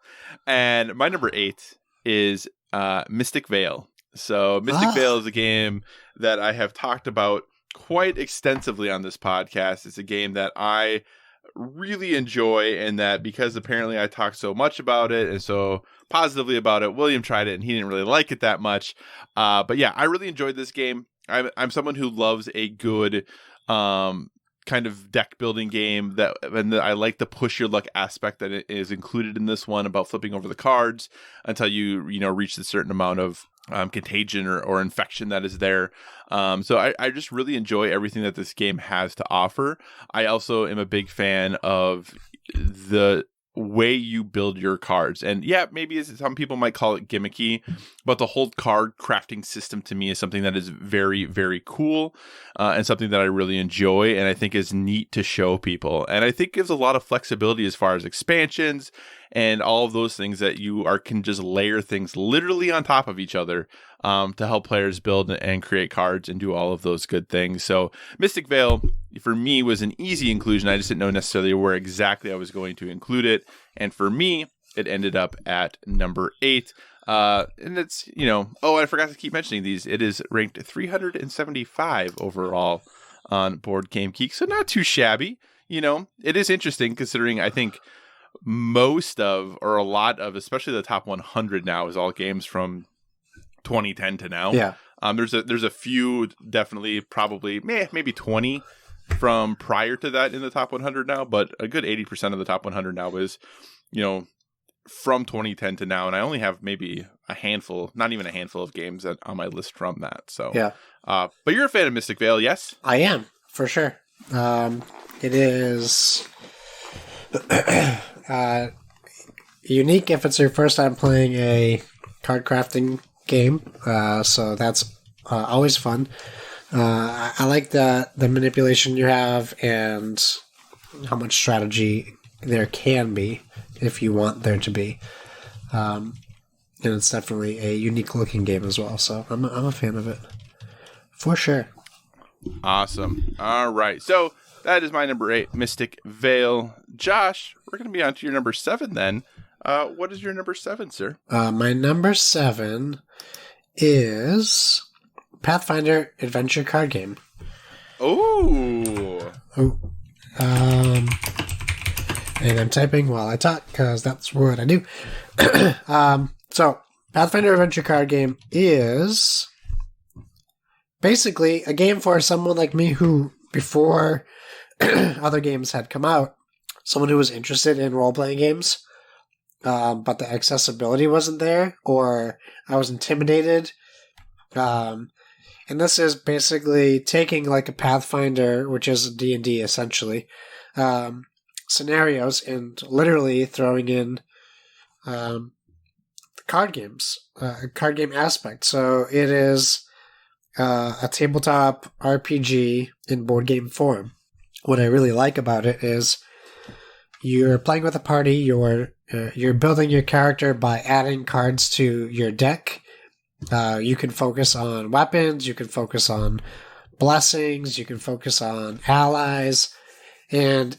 And my number 8 is Mystic Vale. So Mystic Vale is a game that I have talked about quite extensively on this podcast. It's a game that I really enjoy, and that because apparently I talk so much about it and so positively about it, William tried it and he didn't really like it that much. But yeah, I really enjoyed this game. I'm someone who loves a good kind of deck building game I like the push your luck aspect that it is included in this one about flipping over the cards until you reach a certain amount of contagion or infection that is there. So I just really enjoy everything that this game has to offer. I also am a big fan of the way you build your cards, and maybe some people might call it gimmicky, but the whole card crafting system to me is something that is very, very cool, and something that I really enjoy and I think is neat to show people, and I think gives a lot of flexibility as far as expansions and all of those things that you can just layer things literally on top of each other to help players build and create cards and do all of those good things. So Mystic Vale, for me, was an easy inclusion. I just didn't know necessarily where exactly I was going to include it. And for me, it ended up at number 8. And it's, I forgot to keep mentioning these. It is ranked 375 overall on Board Game Geek. So not too shabby. It is interesting considering I think most of, or a lot of, especially the top 100 now is all games from 2010 to now. Yeah. There's a few, definitely, probably maybe 20 from prior to that in the top 100 now, but a good 80% of the top 100 now is, from 2010 to now, and I only have maybe a handful, not even a handful of games on my list from that. So yeah. But you're a fan of Mystic Vale, yes? I am, for sure. It is unique if it's your first time playing a card crafting game, so that's always fun. I like the manipulation you have and how much strategy there can be if you want there to be. And it's definitely a unique looking game as well, so I'm a fan of it for sure. Awesome. All right, so that is my number 8, Mystic Vale. Josh, we're going to be on to your number 7 then. What is your number 7, sir? My number 7 is Pathfinder Adventure Card Game. Oh. And I'm typing while I talk because that's what I do. So, Pathfinder Adventure Card Game is basically a game for someone like me who, before other games had come out, someone who was interested in role-playing games, but the accessibility wasn't there, or I was intimidated. And this is basically taking like a Pathfinder, which is a D&D essentially, scenarios and literally throwing in card games, a card game aspect. So it is a tabletop RPG in board game form. What I really like about it is you're playing with a party, you're building your character by adding cards to your deck. You can focus on weapons, you can focus on blessings, you can focus on allies, and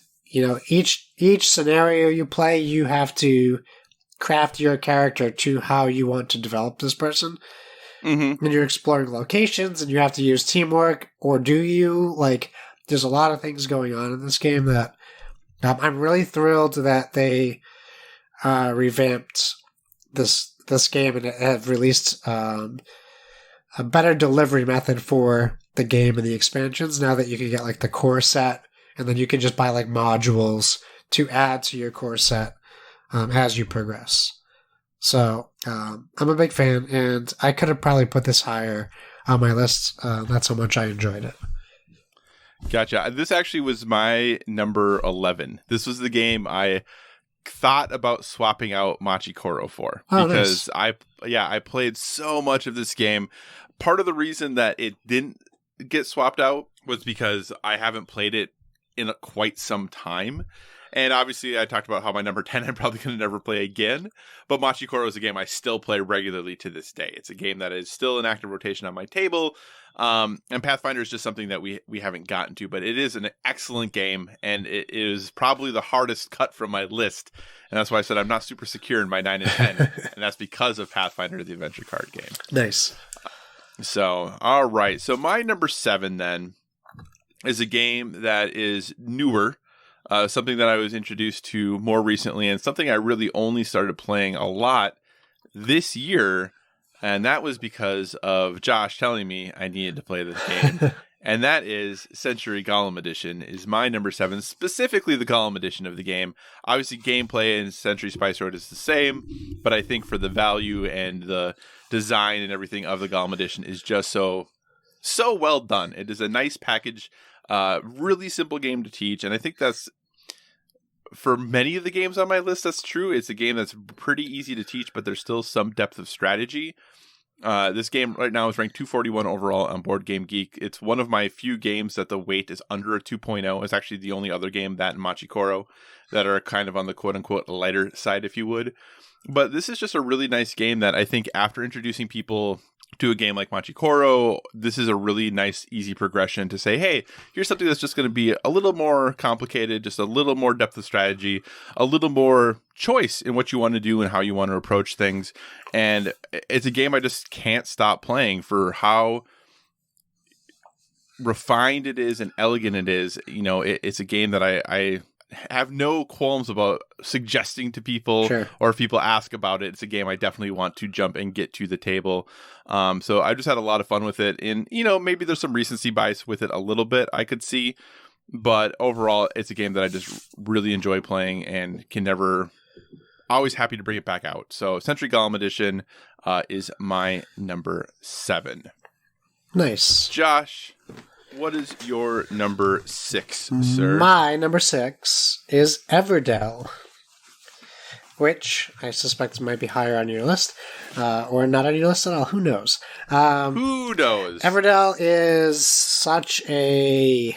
each scenario you play, you have to craft your character to how you want to develop this person. Mm-hmm. And you're exploring locations, and you have to use teamwork, or do you? Like, there's a lot of things going on in this game that I'm really thrilled that they revamped this game and have released a better delivery method for the game and the expansions. Now that you can get like the core set, and then you can just buy like modules to add to your core set as you progress. So I'm a big fan, and I could have probably put this higher on my list. That's how much I enjoyed it. Gotcha. This actually was my number 11. This was the game I thought about swapping out Machi Koro for, because nice. I played so much of this game. Part of the reason that it didn't get swapped out was because I haven't played it in quite some time. And obviously I talked about how my number 10 I'm probably going to never play again, but Machi Koro is a game I still play regularly to this day. It's a game that is still in active rotation on my table. And Pathfinder is just something that we haven't gotten to, but it is an excellent game, and it is probably the hardest cut from my list. And that's why I said I'm not super secure in my 9 and 10, and that's because of Pathfinder, the adventure card game. Nice. So, all right. So my number 7 then is a game that is newer, something that I was introduced to more recently, and something I really only started playing a lot this year. And that was because of Josh telling me I needed to play this game. And that is Century Golem Edition is my number 7, specifically the Golem Edition of the game. Obviously, gameplay in Century Spice Road is the same, but I think for the value and the design and everything of the Golem Edition is just so well done. It is a nice package, really simple game to teach, and I think that's for many of the games on my list, that's true. It's a game that's pretty easy to teach, but there's still some depth of strategy. This game right now is ranked 241 overall on Board Game Geek. It's one of my few games that the weight is under a 2.0. It's actually the only other game, that and Machikoro, that are kind of on the quote-unquote lighter side, if you would. But this is just a really nice game that I think after introducing people to a game like Machikoro, this is a really nice, easy progression to say, hey, here's something that's just going to be a little more complicated, just a little more depth of strategy, a little more choice in what you want to do and how you want to approach things. And it's a game I just can't stop playing for how refined it is and elegant it is. You know, it's a game that I have no qualms about suggesting to people, Sure. or if people ask about it. It's a game I definitely want to jump and get to the table. So I just had a lot of fun with it. And, you know, maybe there's some recency bias with it a little bit, I could see. But overall, it's a game that I just really enjoy playing and can never... Always happy to bring it back out. So Century Golem Edition is my number 7. Nice. Josh, what is your number 6, sir? My number 6 is Everdell, which I suspect might be higher on your list, or not on your list at all. Who knows? Who knows? Everdell is such a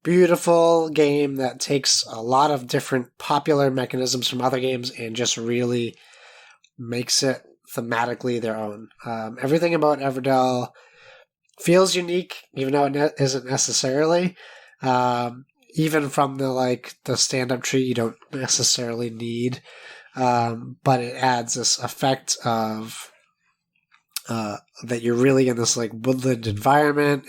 beautiful game that takes a lot of different popular mechanisms from other games and just really makes it thematically their own. Everything about Everdell feels unique, even though it isn't necessarily. Even from the stand-up tree, you don't necessarily need, but it adds this effect of that you're really in this woodland environment.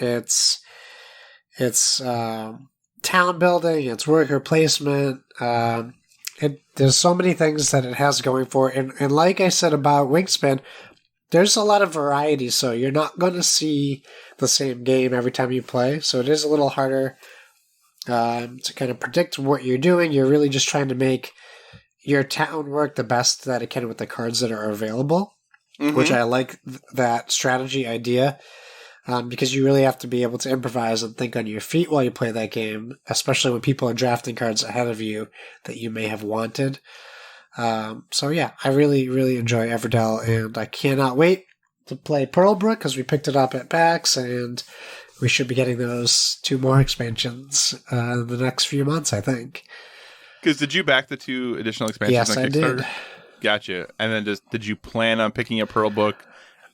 It's town building, it's worker placement. There's so many things that it has going for it. And like I said about Wingspan, there's a lot of variety, so you're not going to see the same game every time you play. So it is a little harder to kind of predict what you're doing. You're really just trying to make your town work the best that it can with the cards that are available, which I like that strategy idea. Because you really have to be able to improvise and think on your feet while you play that game, especially when people are drafting cards ahead of you that you may have wanted. So yeah, I really, really enjoy Everdell, and I cannot wait to play Pearlbrook because we picked it up at PAX, and we should be getting those 2 more expansions in the next few months, I think. Because did you back the 2 additional expansions on Kickstarter? Yes, I did. Gotcha. And then did you plan on picking up Pearlbrook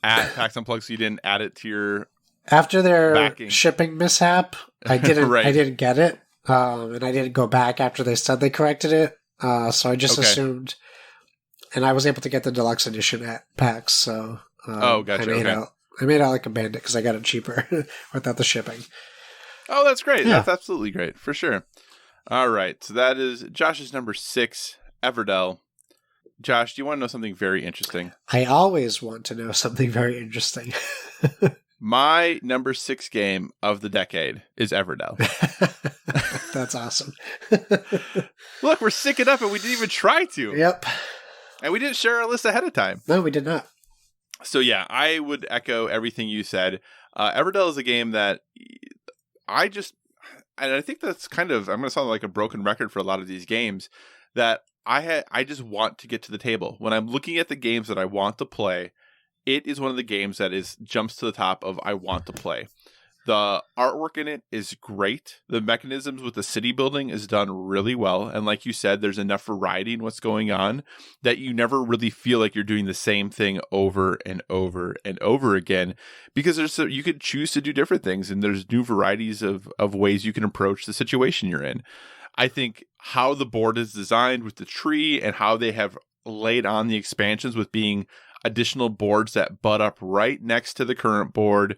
at PAX Unplugged so you didn't add it to your... After their backing. shipping mishap, I didn't. Right. I didn't get it, and I didn't go back after they said they corrected it. So I just assumed, and I was able to get the deluxe edition at PAX. So gotcha. I made out like a bandit because I got it cheaper without the shipping. Oh, that's great. Yeah. That's absolutely great for sure. All right, so that is Josh's number 6, Everdell. Josh, do you want to know something very interesting? I always want to know something very interesting. My number 6 game of the decade is Everdell. That's awesome. Look, we're syncing up and we didn't even try to. Yep. And we didn't share our list ahead of time. No, we did not. So yeah, I would echo everything you said. Everdell is a game that and I think that's kind of, I'm going to sound like a broken record for a lot of these games, that I just want to get to the table. When I'm looking at the games that I want to play, it is one of the games that jumps to the top of I want to play. The artwork in it is great. The mechanisms with the city building is done really well. And like you said, there's enough variety in what's going on that you never really feel like you're doing the same thing over and over and over again, because you could choose to do different things and there's new varieties of ways you can approach the situation you're in. I think how the board is designed with the tree and how they have laid on the expansions with being additional boards that butt up right next to the current board,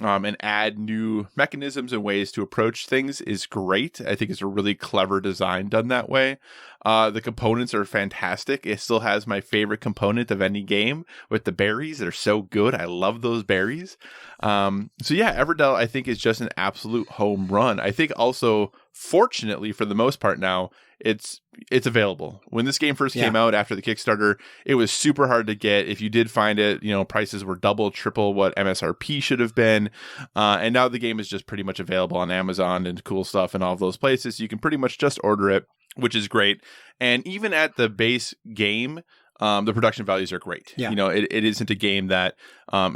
and add new mechanisms and ways to approach things is great. I think it's a really clever design done that way. The components are fantastic. It still has my favorite component of any game with the berries. They're so good. I love those berries. So yeah, Everdell I think is just an absolute home run. I think also, fortunately for the most part now, it's available. When this game first came out after the Kickstarter, it was super hard to get. If you did find it, prices were double, triple what MSRP should have been. And now the game is just pretty much available on Amazon and cool stuff and all of those places. You can pretty much just order it, which is great. And even at the base game, the production values are great. Yeah. It isn't a game that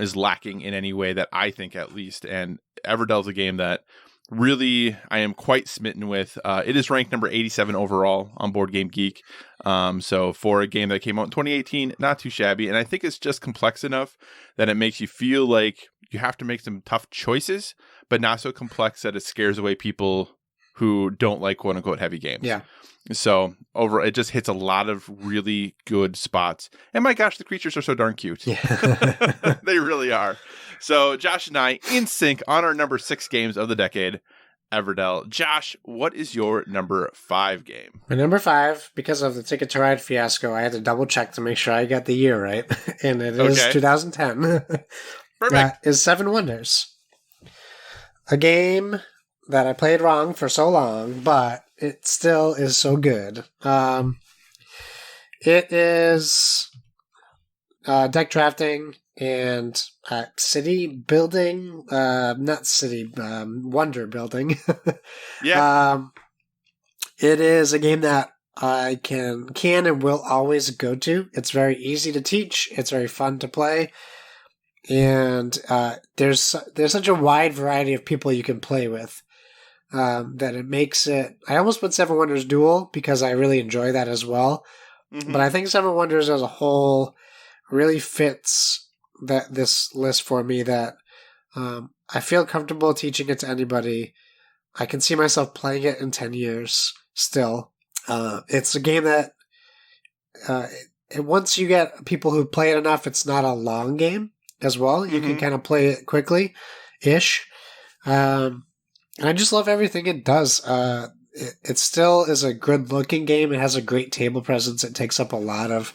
is lacking in any way, that I think at least. And Everdell is a game that really I am quite smitten with. It is ranked number 87 overall on Board Game Geek. So for a game that came out in 2018, not too shabby. And I think it's just complex enough that it makes you feel like you have to make some tough choices, but not so complex that it scares away people who don't like quote unquote heavy games. Yeah. So it just hits a lot of really good spots. And my gosh, the creatures are so darn cute. Yeah. They really are. So Josh and I in sync on our number 6 games of the decade, Everdell. Josh, what is your number 5 game? My number 5, because of the Ticket to Ride fiasco, I had to double check to make sure I got the year right. And it is 2010. Perfect. Is Seven Wonders. A game that I played wrong for so long, but it still is so good. It is deck drafting and city building, not city, wonder building. Yeah. It is a game that I can and will always go to. It's very easy to teach. It's very fun to play. And there's such a wide variety of people you can play with that it makes it... I almost put Seven Wonders Duel because I really enjoy that as well. Mm-hmm. But I think Seven Wonders as a whole really fits this list for me, that I feel comfortable teaching it to anybody. I can see myself playing it in 10 years still. It's a game that once you get people who play it enough, it's not a long game as well. You can kind of play it quickly-ish. And I just love everything it does. It still is a good-looking game. It has a great table presence. It takes up a lot of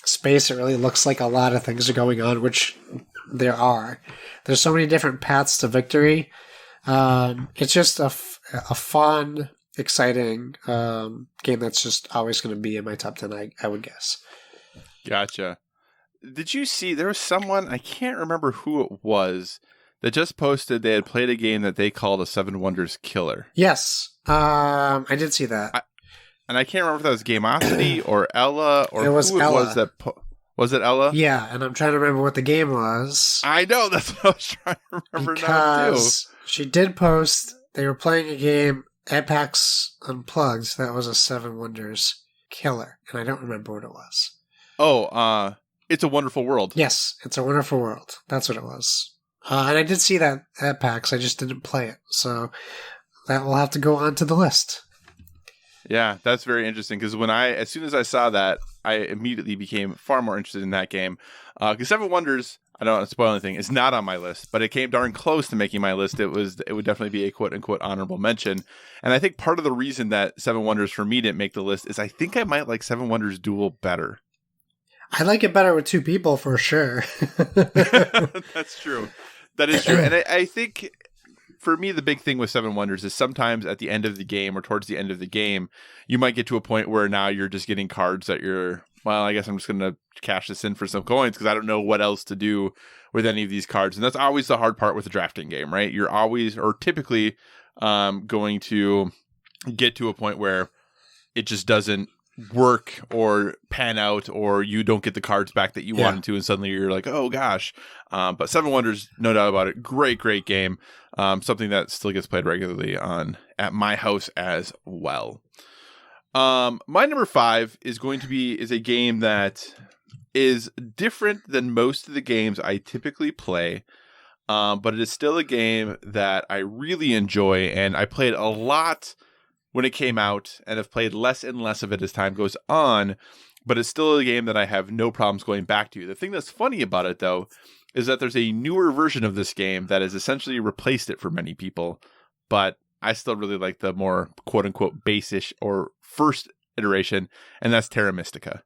space. It really looks like a lot of things are going on, which there are. There's so many different paths to victory. It's just a fun, exciting game that's just always going to be in my top 10, I would guess. Gotcha. Did you see, there was someone, I can't remember who it was, that just posted they had played a game that they called a Seven Wonders Killer. Yes. I did see that. And I can't remember if that was Gameosity or Ella or it was who Ella. It was that was it Ella? Yeah, and I'm trying to remember what the game was. I know, that's what I was trying to remember now too. She did post they were playing a game at PAX Unplugged that was a Seven Wonders Killer, and I don't remember what it was. Oh, It's a Wonderful World. Yes, It's a Wonderful World. That's what it was. And I did see that at PAX. I just didn't play it. So that will have to go onto the list. Yeah, that's very interesting. Because as soon as I saw that, I immediately became far more interested in that game. Because Seven Wonders, I don't want to spoil anything, it's not on my list, but it came darn close to making my list. It would definitely be a quote unquote honorable mention. And I think part of the reason that Seven Wonders for me didn't make the list is I think I might like Seven Wonders Duel better. I like it better with 2 people for sure. That's true. That is true. And I think for me, the big thing with Seven Wonders is sometimes at the end of the game or towards the end of the game, you might get to a point where now you're just getting cards that I guess I'm just going to cash this in for some coins because I don't know what else to do with any of these cards. And that's always the hard part with a drafting game, right? You're always, or typically, going to get to a point where it just doesn't work or pan out, or you don't get the cards back that you wanted to, and suddenly you're like, oh gosh. But Seven Wonders, no doubt about it, great game. Something that still gets played regularly at my house as well. My number 5 is a game that is different than most of the games I typically play, but it is still a game that I really enjoy, and I played a lot when it came out, and have played less and less of it as time goes on, but it's still a game that I have no problems going back to. The thing that's funny about it, though, is that there's a newer version of this game that has essentially replaced it for many people, but I still really like the more quote-unquote base-ish or first iteration, and that's Terra Mystica.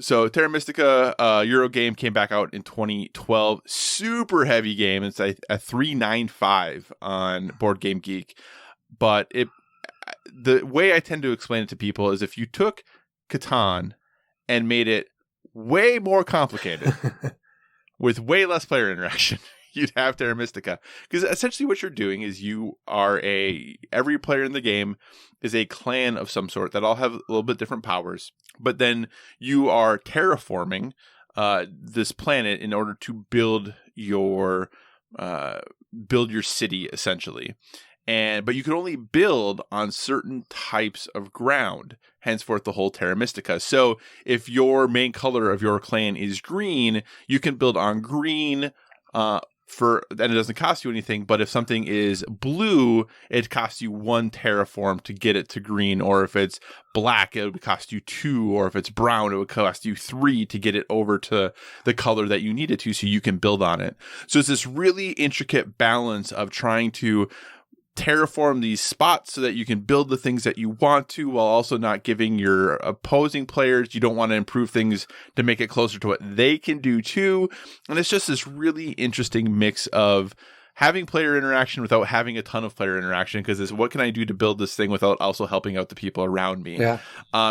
So Terra Mystica Euro game came back out in 2012. Super heavy game. It's a 395 on Board Game Geek. But the way I tend to explain it to people is if you took Catan and made it way more complicated with way less player interaction, you'd have Terra Mystica. Because essentially what you're doing is every player in the game is a clan of some sort that all have a little bit different powers. But then you are terraforming this planet in order to build your city, essentially. But you can only build on certain types of ground, henceforth the whole Terra Mystica. So if your main color of your clan is green, you can build on green, and it doesn't cost you anything. But if something is blue, it costs you 1 terraform to get it to green. Or if it's black, it would cost you 2. Or if it's brown, it would cost you 3 to get it over to the color that you need it to, so you can build on it. So it's this really intricate balance of trying to terraform these spots so that you can build the things that you want to, while also not giving your opposing players, you don't want to improve things to make it closer to what they can do too. And it's just this really interesting mix of having player interaction without having a ton of player interaction, because it's what can I do to build this thing without also helping out the people around me. Yeah.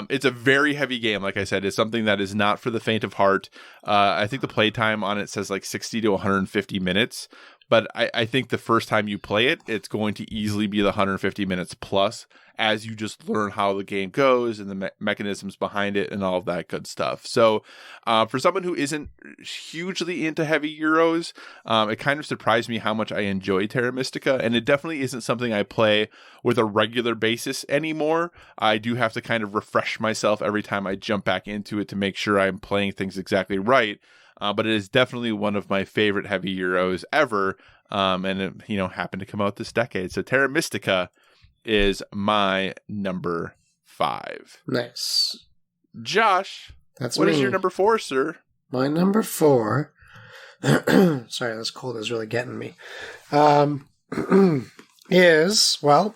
It's a very heavy game. Like I said, it's something that is not for the faint of heart. I think the playtime on it says like 60 to 150 minutes. But I think the first time you play it, it's going to easily be the 150 minutes plus, as you just learn how the game goes and the mechanisms behind it and all of that good stuff. So for someone who isn't hugely into heavy Euros, it kind of surprised me how much I enjoy Terra Mystica. And it definitely isn't something I play with a regular basis anymore. I do have to kind of refresh myself every time I jump back into it to make sure I'm playing things exactly right. But it is definitely one of my favorite heavy Euros ever. And it, happened to come out this decade. So Terra Mystica is my number 5. Nice. Josh, what is your number 4, sir? My number 4. Sorry, this cold is really getting me. Is, well,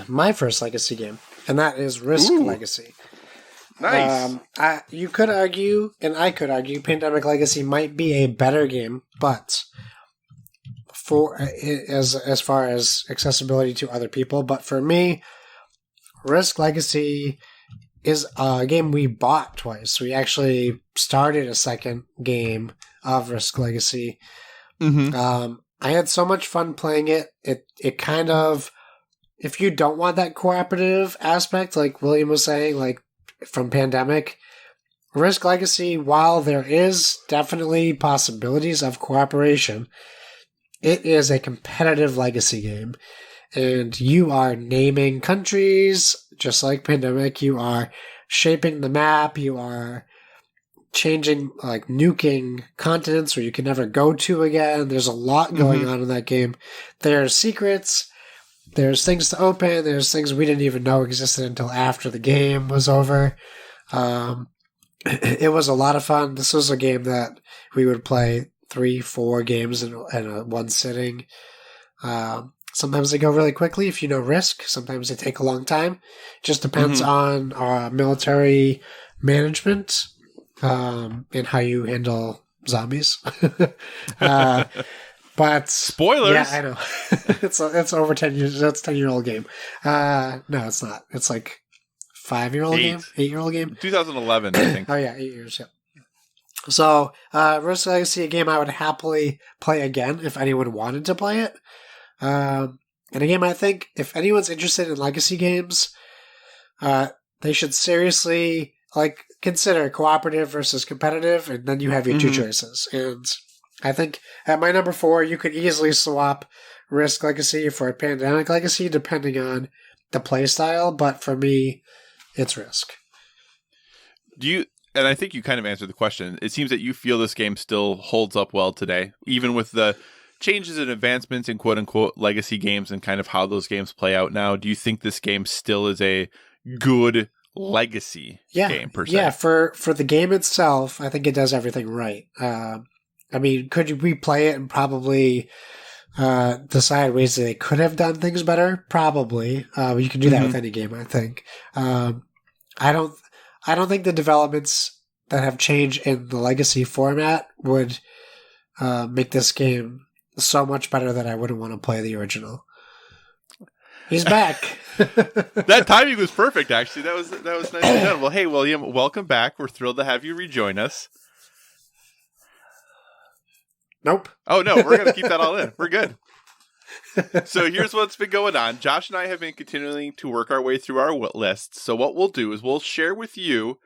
my first Legacy game. And that is Risk Legacy. Nice. You could argue, and I could argue, Pandemic Legacy might be a better game, but as far as accessibility to other people, but for me, Risk Legacy is a game we bought twice. We actually started a second game of Risk Legacy. Mm-hmm. I had so much fun playing it. It kind of, if you don't want that cooperative aspect, like William was saying, like from Pandemic, Risk Legacy, while there is definitely possibilities of cooperation, it is a competitive legacy game. And you are naming countries, just like Pandemic. You are shaping the map. You are changing, like nuking continents where you can never go to again. There's a lot going on in that game. There's secrets. There's things to open. There's things we didn't even know existed until after the game was over. It was a lot of fun. This was a game that we would play 3-4 games in one sitting. Sometimes they go really quickly if you know Risk. Sometimes they take a long time. Just depends on military management and how you handle zombies. But spoilers. Yeah, I know. it's over 10 years. That's a 10-year-old game. No, it's not. It's like 5-year-old game, 8-year-old game. 2011, I think. Oh yeah, 8 years. Yeah. So, Risk Legacy, a game I would happily play again if anyone wanted to play it. And a game I think if anyone's interested in legacy games, they should seriously consider cooperative versus competitive, and then you have your two choices. And I think at my number 4, you could easily swap Risk Legacy for a Pandemic Legacy, depending on the play style. But for me, it's Risk. And I think you kind of answered the question. It seems that you feel this game still holds up well today, even with the changes and advancements in quote-unquote legacy games and kind of how those games play out now. Do you think this game still is a good legacy game, per se? Yeah, for the game itself, I think it does everything right. I mean, could you replay it and probably decide ways that they could have done things better? Probably. You can do that with any game, I think. I don't think the developments that have changed in the legacy format would make this game so much better that I wouldn't want to play the original. He's back. That timing was perfect, actually. That was nicely done. Well, hey, William, welcome back. We're thrilled to have you rejoin us. Nope. Oh, no, we're going to keep that all in. We're good. So here's what's been going on. Josh and I have been continuing to work our way through our lists. So what we'll do is we'll share with you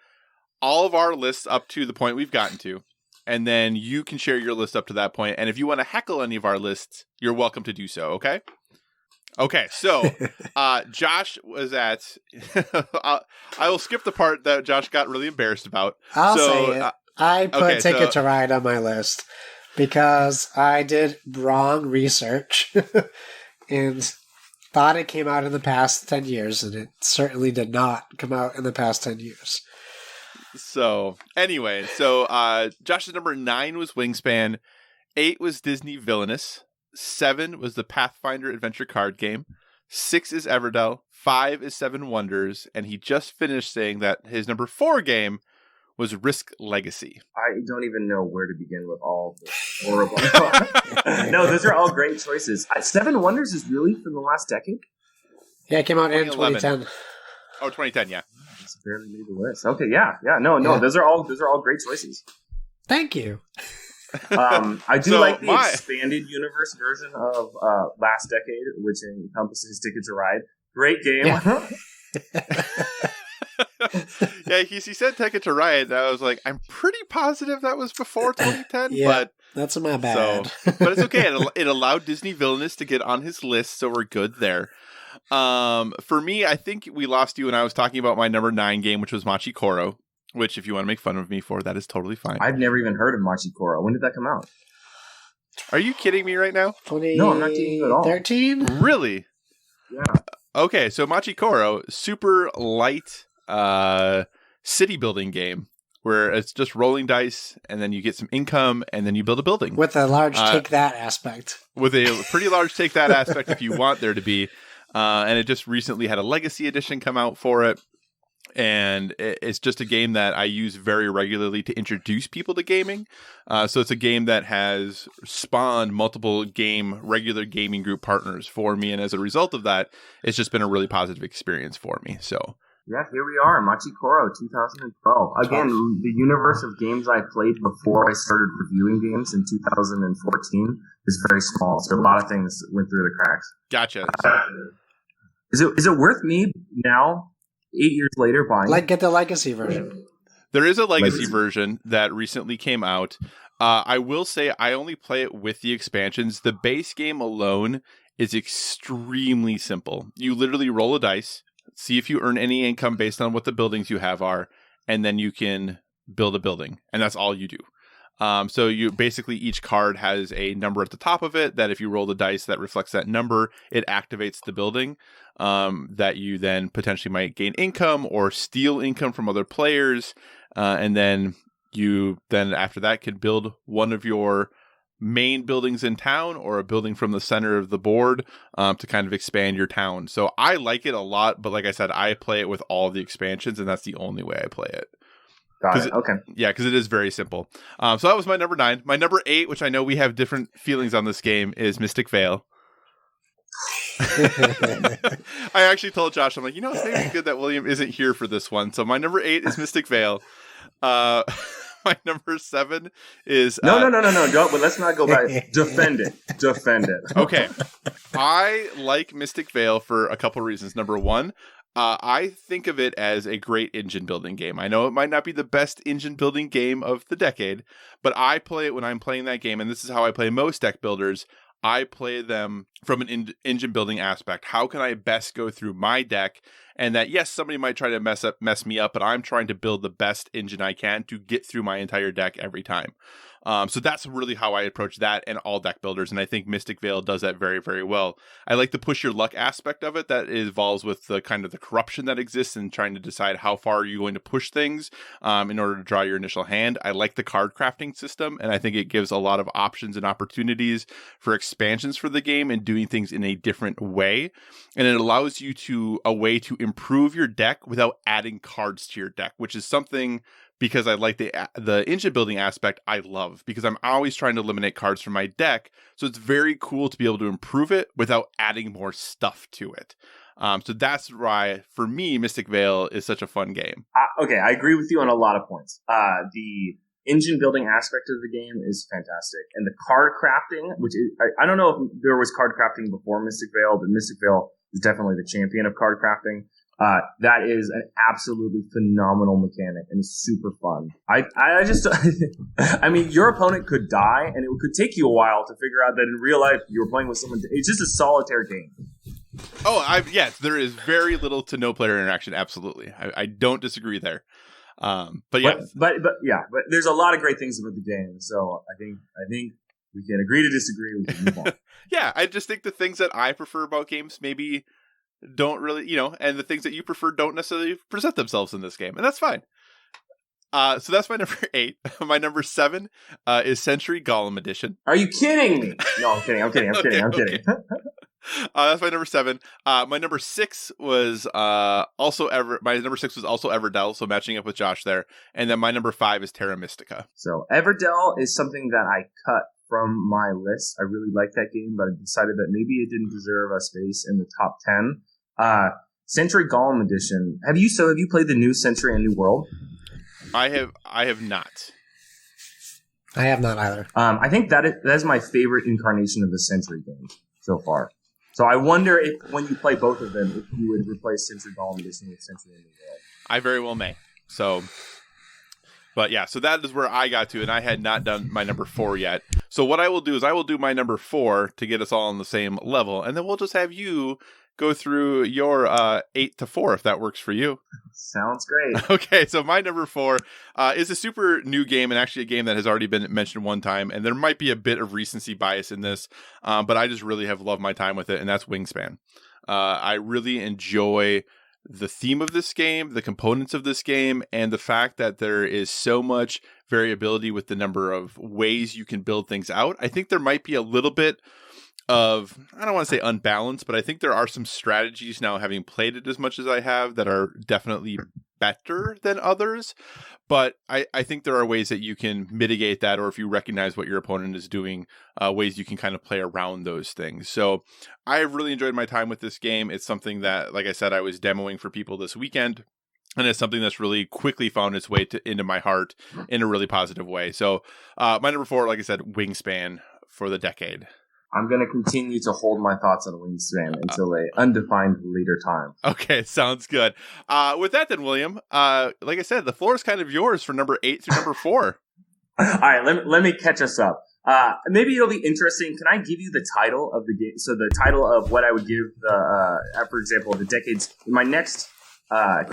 all of our lists up to the point we've gotten to. And then you can share your list up to that point. And if you want to heckle any of our lists, you're welcome to do so, okay? Okay, so Josh was at... I will skip the part that Josh got really embarrassed about. I'll say it. I put Ticket to Ride on my list because I did wrong research and thought it came out in the past 10 years, and it certainly did not come out in the past 10 years. So, anyway, Josh's number 9 was Wingspan, 8 was Disney Villainous, 7 was the Pathfinder adventure card game, 6 is Everdell, 5 is Seven Wonders, and he just finished saying that his number 4 game was Risk Legacy. I don't even know where to begin with all this horrible. No, those are all great choices. Seven Wonders is really from the last decade? Yeah, it came out in 2010. Oh, 2010, yeah. Just barely made the list. Okay, yeah. No, those are all great choices. Thank you. I do like the expanded universe version of Last Decade, which encompasses Ticket to Ride. Great game. Yeah. Yeah, he said Ticket to Ride, and I was like, I'm pretty positive that was before 2010, yeah, but that's my bad. But it's okay. It allowed Disney Villainous to get on his list, so we're good there. For me, I think we lost you when I was talking about my number 9 game, which was Machi Koro, which if you want to make fun of me for, that is totally fine. I've never even heard of Machi Koro. When did that come out? Are you kidding me right now? No, I'm not kidding you at all. 13? Really? Yeah. Okay, so Machi Koro, super light city building game where it's just rolling dice and then you get some income and then you build a building. With a large take that aspect. With a pretty large take that aspect if you want there to be. And it just recently had a legacy edition come out for it. And it's just a game that I use very regularly to introduce people to gaming. So it's a game that has spawned multiple regular gaming group partners for me. And as a result of that, it's just been a really positive experience for me. So yeah, here we are, Machi Koro 2012. Again, the universe of games I played before I started reviewing games in 2014 is very small. So a lot of things went through the cracks. Gotcha. Is it worth me now, 8 years later, buying? Get the legacy version. There is a legacy version that recently came out. I will say I only play it with the expansions. The base game alone is extremely simple. You literally roll a dice, see if you earn any income based on what the buildings you have are, and then you can build a building. And that's all you do. So you basically, each card has a number at the top of it that if you roll the dice that reflects that number, it activates the building that you then potentially might gain income or steal income from other players. And then you after that can build one of your main buildings in town or a building from the center of the board to kind of expand your town. So I like it a lot, but like I said, I play it with all the expansions and that's the only way I play it. Got it. Okay. Yeah, because it is very simple. So that was my number 9. My number 8, which I know we have different feelings on this game, is Mystic Vale. I actually told Josh, I'm like, it's maybe good that William isn't here for this one. So my number 8 is Mystic Vale. My number 7 is... No. Don't, but let's not go back. Defend it. Okay. I like Mystic Vale for a couple reasons. Number 1, I think of it as a great engine building game. I know it might not be the best engine building game of the decade, but I play it when I'm playing that game, and this is how I play most deck builders. I play them from an engine building aspect. How can I best go through my deck and that, yes, somebody might try to mess me up, but I'm trying to build the best engine I can to get through my entire deck every time. So that's really how I approach that and all deck builders, and I think Mystic Vale does that very, very well. I like the push your luck aspect of it that involves with the kind of the corruption that exists and trying to decide how far you're going to push things in order to draw your initial hand. I like the card crafting system, and I think it gives a lot of options and opportunities for expansions for the game and doing things in a different way, and it allows you a way to improve your deck without adding cards to your deck, which is something, because I like the engine building aspect, I love, because I'm always trying to eliminate cards from my deck. So it's very cool to be able to improve it without adding more stuff to it. So that's why, for me, Mystic Vale is such a fun game. Okay, I agree with you on a lot of points. The engine building aspect of the game is fantastic. And the card crafting, which is, I don't know if there was card crafting before Mystic Vale, but Mystic Vale is definitely the champion of card crafting. That is an absolutely phenomenal mechanic and it's super fun. I just, I mean, your opponent could die and it could take you a while to figure out that in real life you were playing with someone. It's just a solitaire game. Oh, yes, there is very little to no player interaction. Absolutely. I don't disagree there. But yeah, but there's a lot of great things about the game. So I think we can agree to disagree. We can move on. Yeah. I just think the things that I prefer about games maybe don't really, and the things that you prefer don't necessarily present themselves in this game, and that's fine. So that's my number 8. My number 7 is Century Golem Edition. Are you kidding me? No, I'm kidding. I'm kidding. That's my number 7. My number 6 was also Everdell, so matching up with Josh there. And then my number 5 is Terra Mystica. So Everdell is something that I cut from my list. I really like that game, but I decided that maybe it didn't deserve a space in the top 10. Century Golem Edition. Have you played the new Century and New World? I have not. I have not either. I think that is my favorite incarnation of the Century game so far. So I wonder if when you play both of them, if you would replace Century Golem Edition with Century and New World. I very well may. So, but yeah, so that is where I got to, and I had not done my number 4 yet. So what I will do is I will do my number 4 to get us all on the same level, and then we'll just have you go through your 8 to 4 if that works for you. Sounds great. Okay, so my number 4 is a super new game, and actually a game that has already been mentioned one time, and there might be a bit of recency bias in this, but I just really have loved my time with it, and that's Wingspan. I really enjoy the theme of this game, the components of this game, and the fact that there is so much variability with the number of ways you can build things out. I think there might be a little bit of, I don't want to say unbalanced, but I think there are some strategies now, having played it as much as I have, that are definitely better than others. But I think there are ways that you can mitigate that, or if you recognize what your opponent is doing, ways you can kind of play around those things. So I've really enjoyed my time with this game. It's something that, like I said, I was demoing for people this weekend. And it's something that's really quickly found its way into my heart in a really positive way. So my number 4, like I said, Wingspan for the decade. I'm going to continue to hold my thoughts on Wingspan until an undefined later time. Okay, sounds good. With that then, William, like I said, the floor is kind of yours for number 8 through number 4. All right, let me catch us up. Maybe it'll be interesting. Can I give you the title of the game? So the title of what I would give, for example, the decades. My next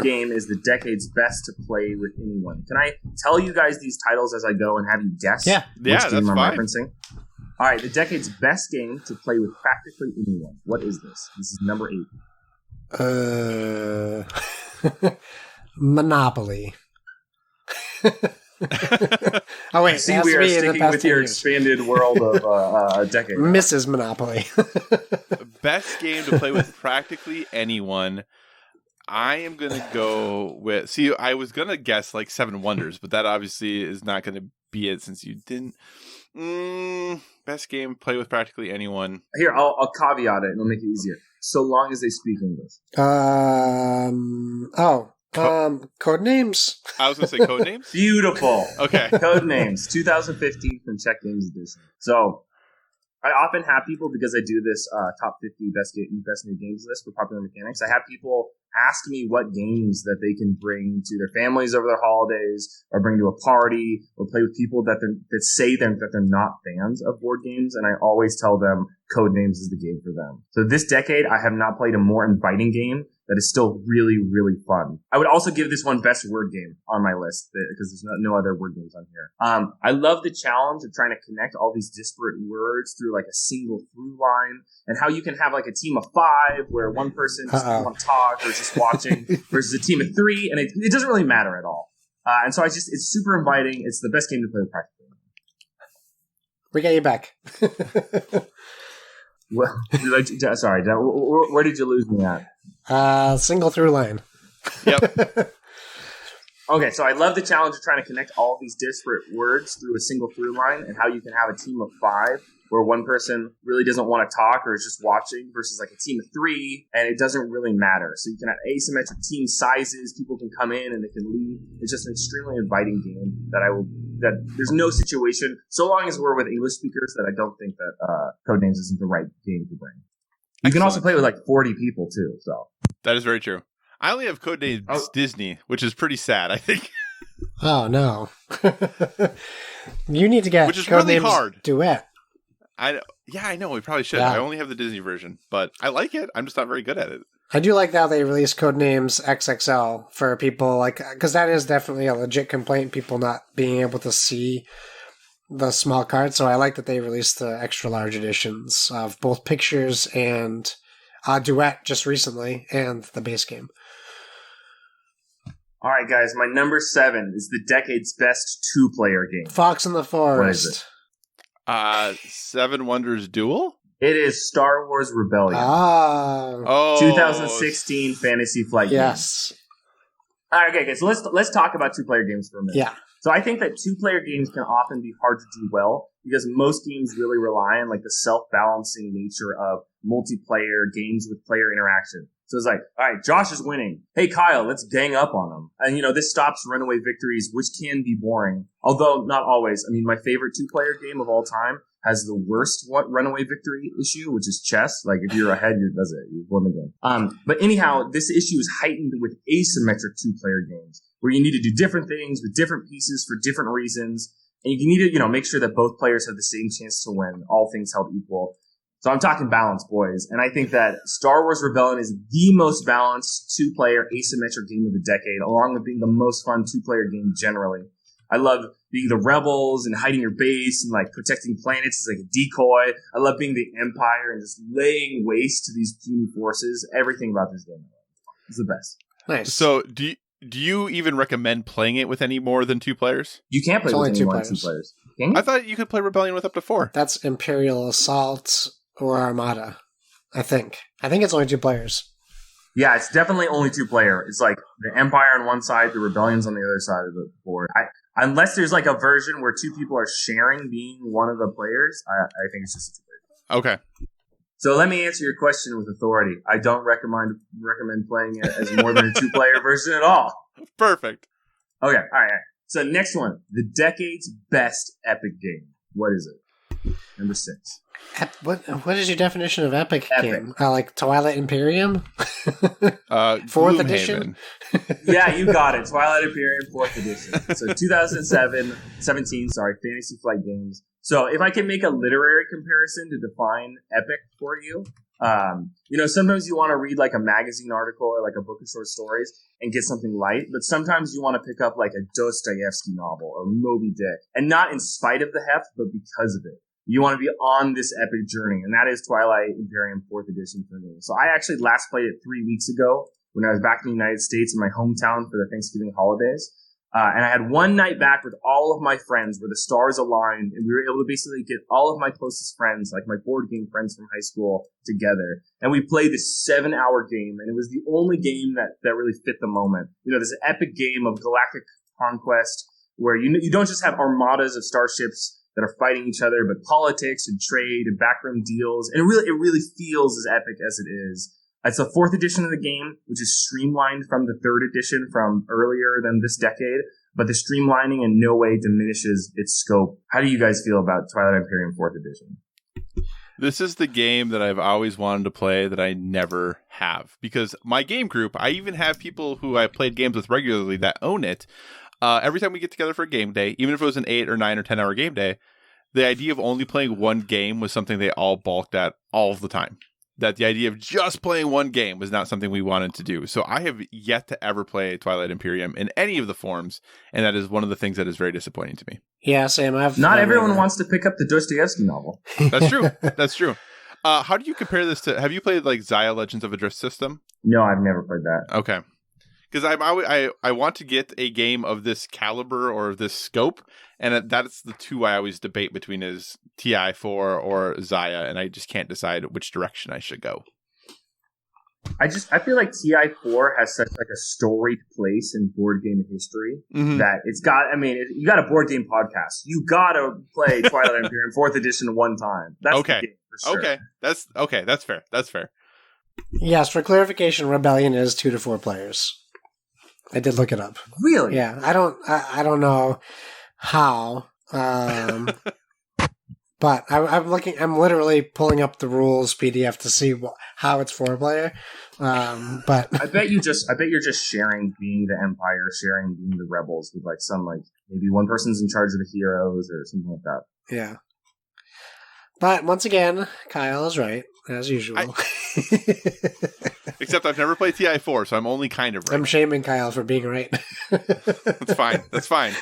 game is the decade's best to play with anyone. Can I tell you guys these titles as I go and have you guess which game I'm referencing? All right, the decade's best game to play with practically anyone. What is this? This is number 8. Monopoly. Oh wait, see, we are sticking with your expanded world of a decade. Mrs. Monopoly. Best game to play with practically anyone. I am going to go with... See, I was going to guess like 7 Wonders, but that obviously is not going to be it since you didn't... Best game, play with practically anyone. Here, I'll caveat it and it'll make it easier. So long as they speak English. Codenames? I was going to say Codenames? Beautiful. Okay. Codenames, 2015 from Czech Games Edition. So... I often have people, because I do this top 50 best new games list for Popular Mechanics, I have people ask me what games that they can bring to their families over their holidays, or bring to a party, or play with people that say that they're not fans of board games, and I always tell them Codenames is the game for them. So this decade, I have not played a more inviting game that is still really, really fun. I would also give this one best word game on my list because there's no other word games on here. I love the challenge of trying to connect all these disparate words through like a single through line, and how you can have like a team of 5 where one person just wants to talk or just watching versus a team of 3, and it doesn't really matter at all. And so it's super inviting. It's the best game to play with practically. We got you back. Well, sorry, where did you lose me at? Single through line. Yep. Okay, so I love the challenge of trying to connect all these disparate words through a single through line, and how you can have a team of 5 where one person really doesn't want to talk or is just watching versus like a team of 3, and it doesn't really matter. So you can have asymmetric team sizes, people can come in and they can leave. It's just an extremely inviting game that there's no situation, so long as we're with English speakers, that I don't think that Codenames isn't the right game to bring. You can also play with like 40 people too, so. That is very true. I only have Codenames Disney, which is pretty sad, I think. Oh, no. You need to get which is really hard. Duet. I know. We probably should. Yeah. I only have the Disney version, but I like it. I'm just not very good at it. I do like how they released Codenames XXL for people, like, because that is definitely a legit complaint, people not being able to see the small cards. So I like that they released the extra large editions of both pictures and Duet just recently, and the base game. All right, guys, my number 7 is the decade's best 2-player game. Fox in the Forest. What is it? 7 Wonders Duel? It is Star Wars Rebellion. 2016 Fantasy Flight yes. game. All right, okay, so let's talk about 2-player games for a minute. Yeah. So I think that 2-player games can often be hard to do well because most games really rely on like the self-balancing nature of multiplayer games with player interaction. So it's like, all right, Josh is winning. Hey, Kyle, let's gang up on him. And, this stops runaway victories, which can be boring. Although, not always. I mean, my favorite 2-player game of all time has the worst runaway victory issue, which is chess. Like, if you're ahead, that's it. You've won the game. But anyhow, this issue is heightened with asymmetric 2-player games, where you need to do different things with different pieces for different reasons. And you need to, make sure that both players have the same chance to win, all things held equal. So I'm talking balance, boys. And I think that Star Wars Rebellion is the most balanced 2-player asymmetric game of the decade, along with being the most fun 2-player game generally. I love being the rebels and hiding your base and like protecting planets as like a decoy. I love being the Empire and just laying waste to these puny forces. Everything about this game is the best. Nice. So do you even recommend playing it with any more than 2 players? You can't play with any more than 2 players. Can you? I thought you could play Rebellion with up to 4. That's Imperial Assault or Armada, I think. I think it's only 2 players. Yeah, it's definitely only 2-player. It's like the Empire on one side, the Rebellion's on the other side of the board. Unless there's like a version where 2 people are sharing being one of the players, I think it's just a 2-player. Okay. So let me answer your question with authority. I don't recommend playing it as more than a 2-player version at all. Perfect. Okay, all right. So next one, the decade's best epic game. What is it? Number 6. What is your definition of epic game? Like Twilight Imperium? 4th edition? Yeah, you got it. Twilight Imperium 4th edition. So 17, Fantasy Flight Games. So if I can make a literary comparison to define epic for you, sometimes you want to read like a magazine article or like a book of short stories and get something light, but sometimes you want to pick up like a Dostoevsky novel or Moby Dick, and not in spite of the heft, but because of it. You want to be on this epic journey, and that is Twilight Imperium 4th edition for me. So I actually last played it 3 weeks ago when I was back in the United States in my hometown for the Thanksgiving holidays. And I had one night back with all of my friends where the stars aligned, and we were able to basically get all of my closest friends, like my board game friends from high school, together. And we played this 7-hour game, and it was the only game that really fit the moment. This epic game of galactic conquest where you don't just have armadas of starships that are fighting each other, but politics and trade and backroom deals. And it really feels as epic as it is. It's the 4th edition of the game, which is streamlined from the 3rd edition from earlier than this decade, but the streamlining in no way diminishes its scope. How do you guys feel about Twilight Imperium 4th edition? This is the game that I've always wanted to play that I never have. Because my game group, I even have people who I played games with regularly that own it. Every time we get together for a game day, even if it was an 8 or 9 or 10 hour game day, the idea of only playing one game was something they all balked at all of the time. that the idea of just playing one game was not something we wanted to do. So I have yet to ever play Twilight Imperium in any of the forms, and that is one of the things that is very disappointing to me. Yeah, same. Not everyone wants to pick up the Dostoevsky novel. That's true. That's true. How do you compare this to? Have you played like Xia Legends of a Drift System? No, I've never played that. Okay, because I want to get a game of this caliber or this scope, and that's the two I always debate between is TI4 or Xia, and I just can't decide which direction I should go. I feel like TI4 has such like a storied place in board game history that it's got. I mean, you got a board game podcast. You gotta play Twilight Imperium 4th edition one time. That's okay. The game for sure. Okay. That's fair. That's fair. Yes, for clarification, Rebellion is 2 to 4 players. I did look it up. Really? Yeah, I don't know how, but I'm looking. I'm literally pulling up the rules PDF to see how it's 4-player. But I bet you're just sharing being the Empire, sharing being the rebels with like some like maybe one person's in charge of the heroes or something like that. Yeah. But once again, Kyle is right as usual. Except I've never played TI4, so I'm only kind of right. I'm shaming Kyle for being right. That's fine. That's fine.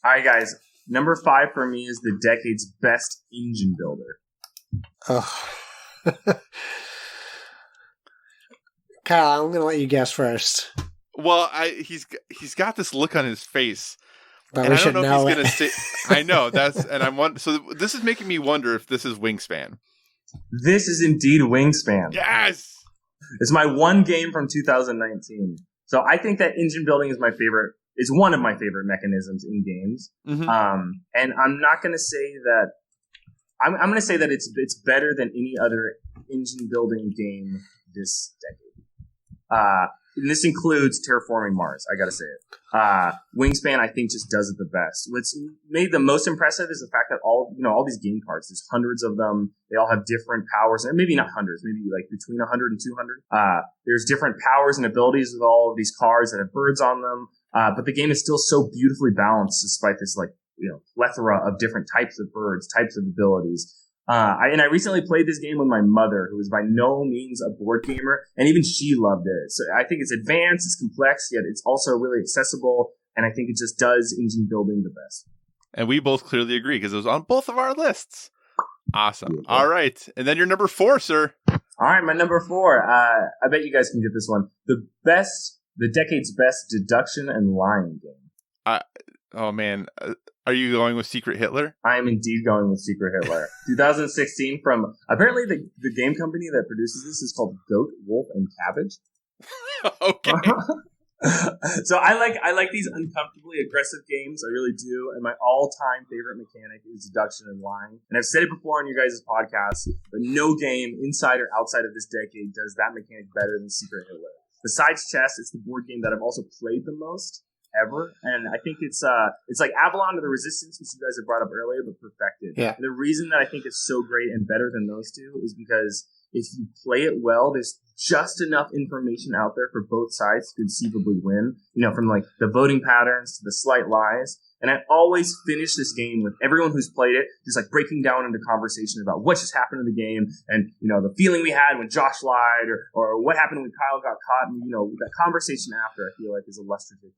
All right, guys. Number 5 for me is the decade's best engine builder. Oh. Kyle, I'm going to let you guess first. Well, he's got this look on his face. But and we I don't should know if know he's going to say. I know so this is making me wonder if this is Wingspan. This is indeed Wingspan. Yes. It's my one game from 2019. So I think that engine building is my favorite. It's one of my favorite mechanisms in games. Mm-hmm. And I'm not going to say that. I'm going to say that it's better than any other engine building game this decade. And this includes Terraforming Mars. I got to say it. Wingspan, I think, just does it the best. What's made the most impressive is the fact that all these game cards, there's hundreds of them. They all have different powers, and maybe not hundreds, maybe like between 100 and 200. There's different powers and abilities with all of these cards that have birds on them. But the game is still so beautifully balanced despite this plethora of different types of birds, types of abilities. I recently played this game with my mother, who is by no means a board gamer, and even she loved it. So I think it's advanced, it's complex, yet it's also really accessible, and I think it just does engine building the best. And we both clearly agree, because it was on both of our lists. Awesome. Yeah. All right. And then your number 4, sir. All right, my number 4. I bet you guys can get this one. The decade's best deduction and lying game. Oh, man. Are you going with Secret Hitler? I am indeed going with Secret Hitler. 2016 from, apparently the game company that produces this is called Goat, Wolf, and Cabbage. Okay. So I like these uncomfortably aggressive games. I really do. And my all-time favorite mechanic is deduction and lying. And I've said it before on your guys' podcast, but no game inside or outside of this decade does that mechanic better than Secret Hitler. Besides chess, it's the board game that I've also played the most ever, and I think it's like Avalon to the Resistance, which you guys have brought up earlier, but perfected. Yeah. And the reason that I think it's so great and better than those two is because if you play it well, there's just enough information out there for both sides to conceivably win. From like the voting patterns to the slight lies. And I always finish this game with everyone who's played it just like breaking down into conversation about what just happened in the game and, the feeling we had when Josh lied or what happened when Kyle got caught. And, that conversation after, I feel like, is illustrative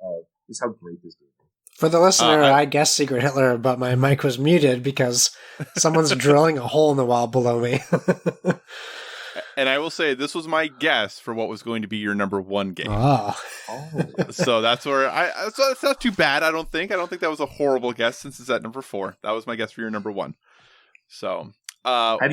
of just how great this game is. For the listener, I guessed Secret Hitler, but my mic was muted because someone's drilling a hole in the wall below me. And I will say, this was my guess for what was going to be your number 1 game. Oh. So that's where so it's not too bad, I don't think. I don't think that was a horrible guess since it's at number 4. That was my guess for your number 1. So, has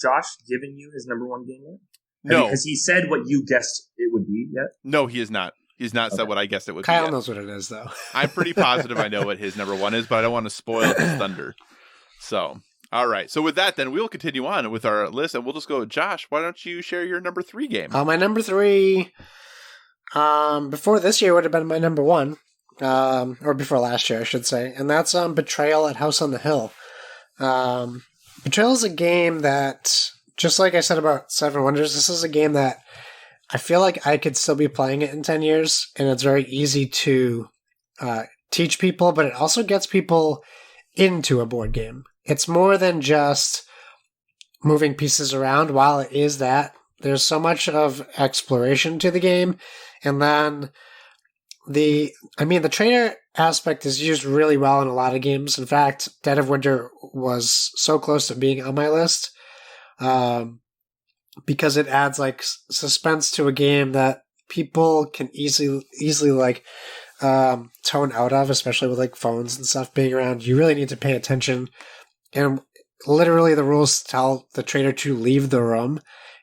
Josh given you his number 1 game yet? No. Has he said what you guessed it would be yet? No, he has not. He's not said what I guessed it would be. Kyle knows what it is, though. I'm pretty positive I know what his number 1 is, but I don't want to spoil his thunder. So, all right. So with that, then we'll continue on with our list, and we'll just go, Josh, why don't you share your number 3 game? My number 3, before this year would have been my number 1, or before last year, I should say, and that's Betrayal at House on the Hill. Betrayal is a game that, just like I said about Seven Wonders, this is a game that I feel like I could still be playing it in 10 years, and it's very easy to teach people, but it also gets people into a board game. it's more than just moving pieces around. While it is that, there's so much of exploration to the game. And then the trader aspect is used really well in a lot of games. In fact, Dead of Winter was so close to being on my list because it adds like suspense to a game that people can easily like tone out of, especially with like phones and stuff being around. You really need to pay attention, and literally the rules tell the trader to leave the room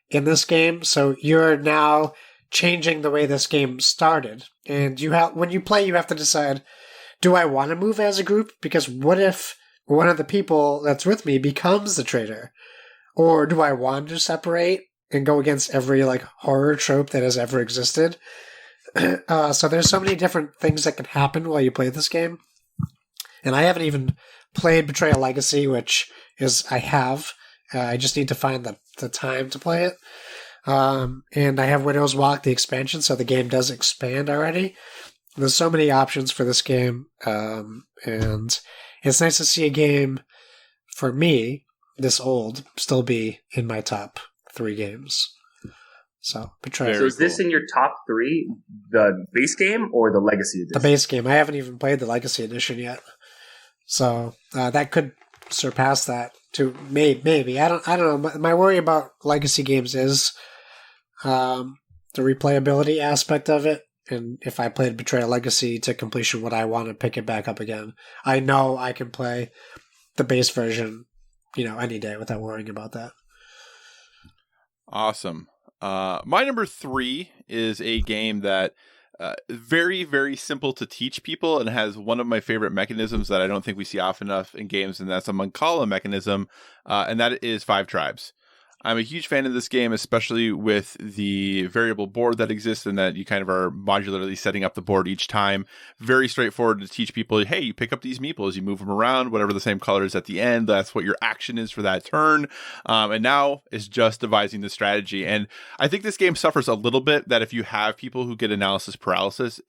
in this game. So you're now changing the way this game started, and when you play, you have to decide: do I want to move as a group? Because what if one of the people that's with me becomes the traitor? Or do I want to separate and go against every like horror trope that has ever existed? So there's so many different things that can happen while you play this game. And I haven't even played Betrayal Legacy, which is I have. I just need to find the time to play it. And I have Widow's Walk, the expansion, so the game does expand already. There's so many options for this game, and it's nice to see a game, for me, this old, still be in my top 3 games. So, Betrayal. So is this in your top 3, the base game or the Legacy Edition? The base game. I haven't even played the Legacy Edition yet. So, that could surpass that to maybe. I don't know. My worry about Legacy games is the replayability aspect of it. And if I played Betrayal Legacy to completion, would I want to pick it back up again? I know I can play the base version, any day without worrying about that. Awesome. My number 3 is a game that very, very simple to teach people and has one of my favorite mechanisms that I don't think we see often enough in games, and that's a Mancala mechanism, and that is 5 Tribes. I'm a huge fan of this game, especially with the variable board that exists and that you kind of are modularly setting up the board each time. Very straightforward to teach people, hey, you pick up these meeples, you move them around, whatever the same color is at the end, that's what your action is for that turn. And now it's just devising the strategy. And I think this game suffers a little bit that if you have people who get analysis paralysis,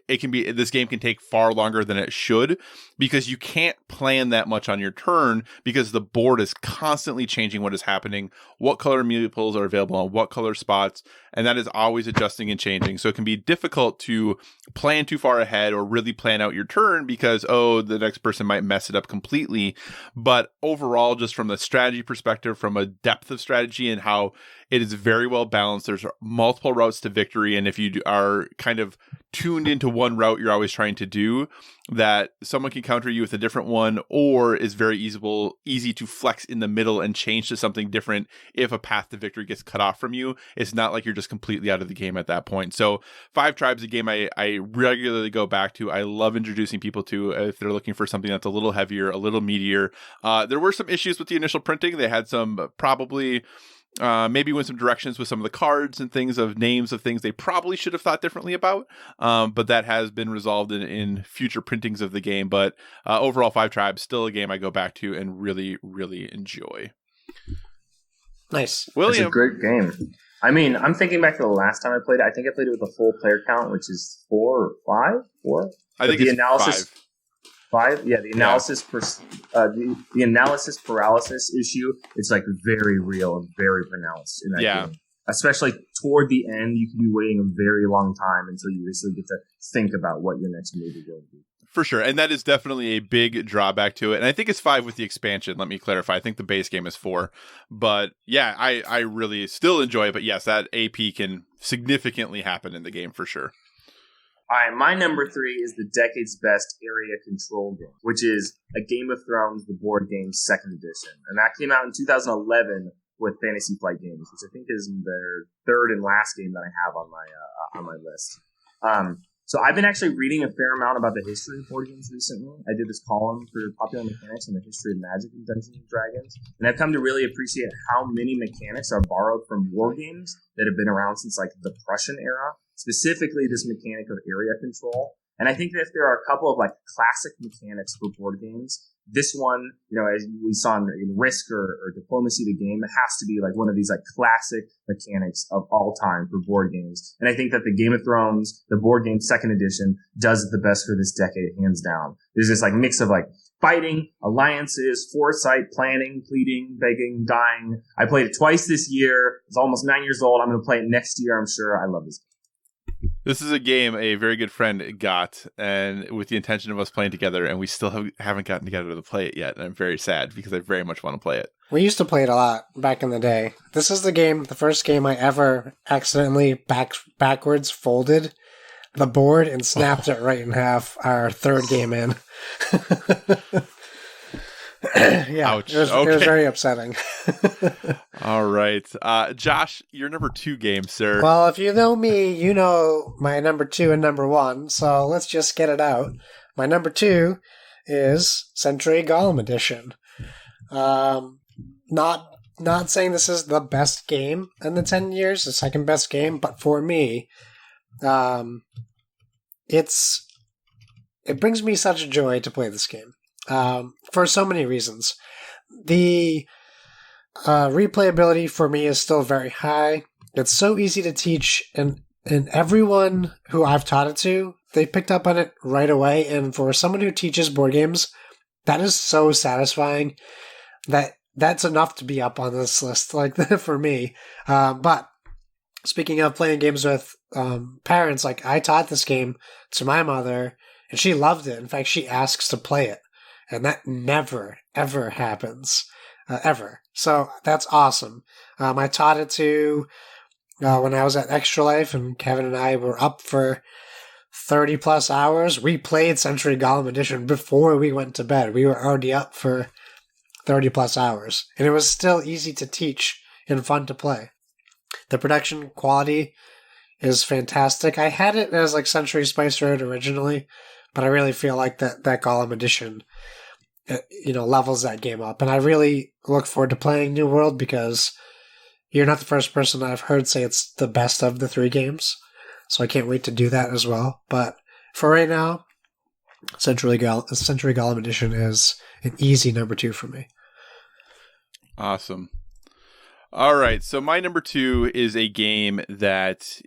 this game can take far longer than it should, because you can't plan that much on your turn because the board is constantly changing what is happening, what color meeples are available on what color spots, and that is always adjusting and changing. So it can be difficult to plan too far ahead or really plan out your turn because, the next person might mess it up completely. But overall, just from the strategy perspective, from a depth of strategy and how it is very well balanced. There's multiple routes to victory, and if you are kind of tuned into one route you're always trying to do, that someone can counter you with a different one, or is very easy to flex in the middle and change to something different if a path to victory gets cut off from you. It's not like you're just completely out of the game at that point. So 5 Tribes, a game I regularly go back to. I love introducing people to if they're looking for something that's a little heavier, a little meatier. There were some issues with the initial printing. They had some probably... maybe went some directions with some of the cards and things of names of things they probably should have thought differently about. But that has been resolved in future printings of the game. But overall, 5 Tribes, still a game I go back to and really, really enjoy. Nice. William. It's a great game. I mean, I'm thinking back to the last time I played it. I think I played it with a full player count, which is 4 or 5? 4? I think it's analysis, 5. 5? Yeah, the analysis the analysis paralysis issue, it's like very real and very pronounced in that game. Especially toward the end, you can be waiting a very long time until you basically get to think about what your next move is going to be. For sure, and that is definitely a big drawback to it. And I think it's 5 with the expansion, let me clarify. I think the base game is 4. But yeah, I really still enjoy it. But yes, that AP can significantly happen in the game for sure. All right, my number 3 is the decade's best area control game, which is a Game of Thrones, the board game, 2nd edition. And that came out in 2011 with Fantasy Flight Games, which I think is their 3rd and last game that I have on my list. So I've been actually reading a fair amount about the history of board games recently. I did this column for Popular Mechanics on the history of Magic and Dungeons & Dragons, and I've come to really appreciate how many mechanics are borrowed from war games that have been around since like the Prussian era, specifically this mechanic of area control. And I think that if there are a couple of like classic mechanics for board games, this one, as we saw in Risk or Diplomacy the Game, it has to be like one of these like classic mechanics of all time for board games. And I think that the Game of Thrones, the board game 2nd edition, does it the best for this decade, hands down. There's this like mix of like fighting, alliances, foresight, planning, pleading, begging, dying. I played it twice this year. It's almost 9 years old. I'm going to play it next year, I'm sure. I love this game. This is a game a very good friend got, and with the intention of us playing together, and we still haven't gotten together to play it yet. And I'm very sad because I very much want to play it. We used to play it a lot back in the day. This is the first game I ever accidentally backwards folded the board and snapped it right in half. Our third game in. Yeah, ouch. It was very upsetting. All right. Josh, your number 2 game, sir. Well, if you know me, you know my number 2 and number 1, so let's just get it out. My number 2 is Century Golem Edition. Not saying this is the best game in the 10 years, the second best game, but for me, it brings me such joy to play this game. For so many reasons. The replayability for me is still very high. It's so easy to teach, and everyone who I've taught it to, they picked up on it right away. And for someone who teaches board games, that is so satisfying that's enough to be up on this list, like for me. But speaking of playing games with parents, like I taught this game to my mother, and she loved it. In fact, she asks to play it. And that never, ever happens. Ever. So that's awesome. I taught it to when I was at Extra Life, and Kevin and I were up for 30 plus hours. We played Century Golem Edition before we went to bed. We were already up for 30 plus hours. And it was still easy to teach and fun to play. The production quality is fantastic. I had it as like Century Spice Road originally, but I really feel like that Golem Edition, levels that game up. And I really look forward to playing New World because you're not the first person I've heard say it's the best of the 3 games. So I can't wait to do that as well. But for right now, Century Golem Edition is an easy number 2 for me. Awesome. All right, so my number 2 is a game that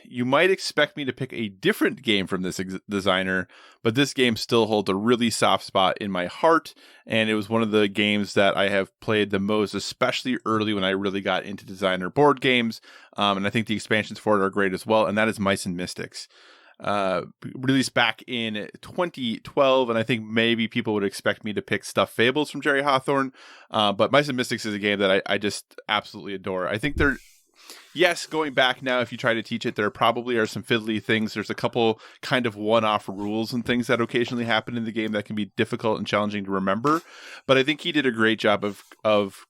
you might expect me to pick a different game from this designer, but this game still holds a really soft spot in my heart, and it was one of the games that I have played the most, especially early when I really got into designer board games, and I think the expansions for it are great as well, and that is Mice and Mystics. Released back in 2012, and I think maybe people would expect me to pick Stuffed Fables from Jerry Hawthorne, but Mice and Mystics is a game that I just absolutely adore. I think going back now, if you try to teach it, there probably are some fiddly things. There's a couple kind of one-off rules and things that occasionally happen in the game that can be difficult and challenging to remember, but I think he did a great job of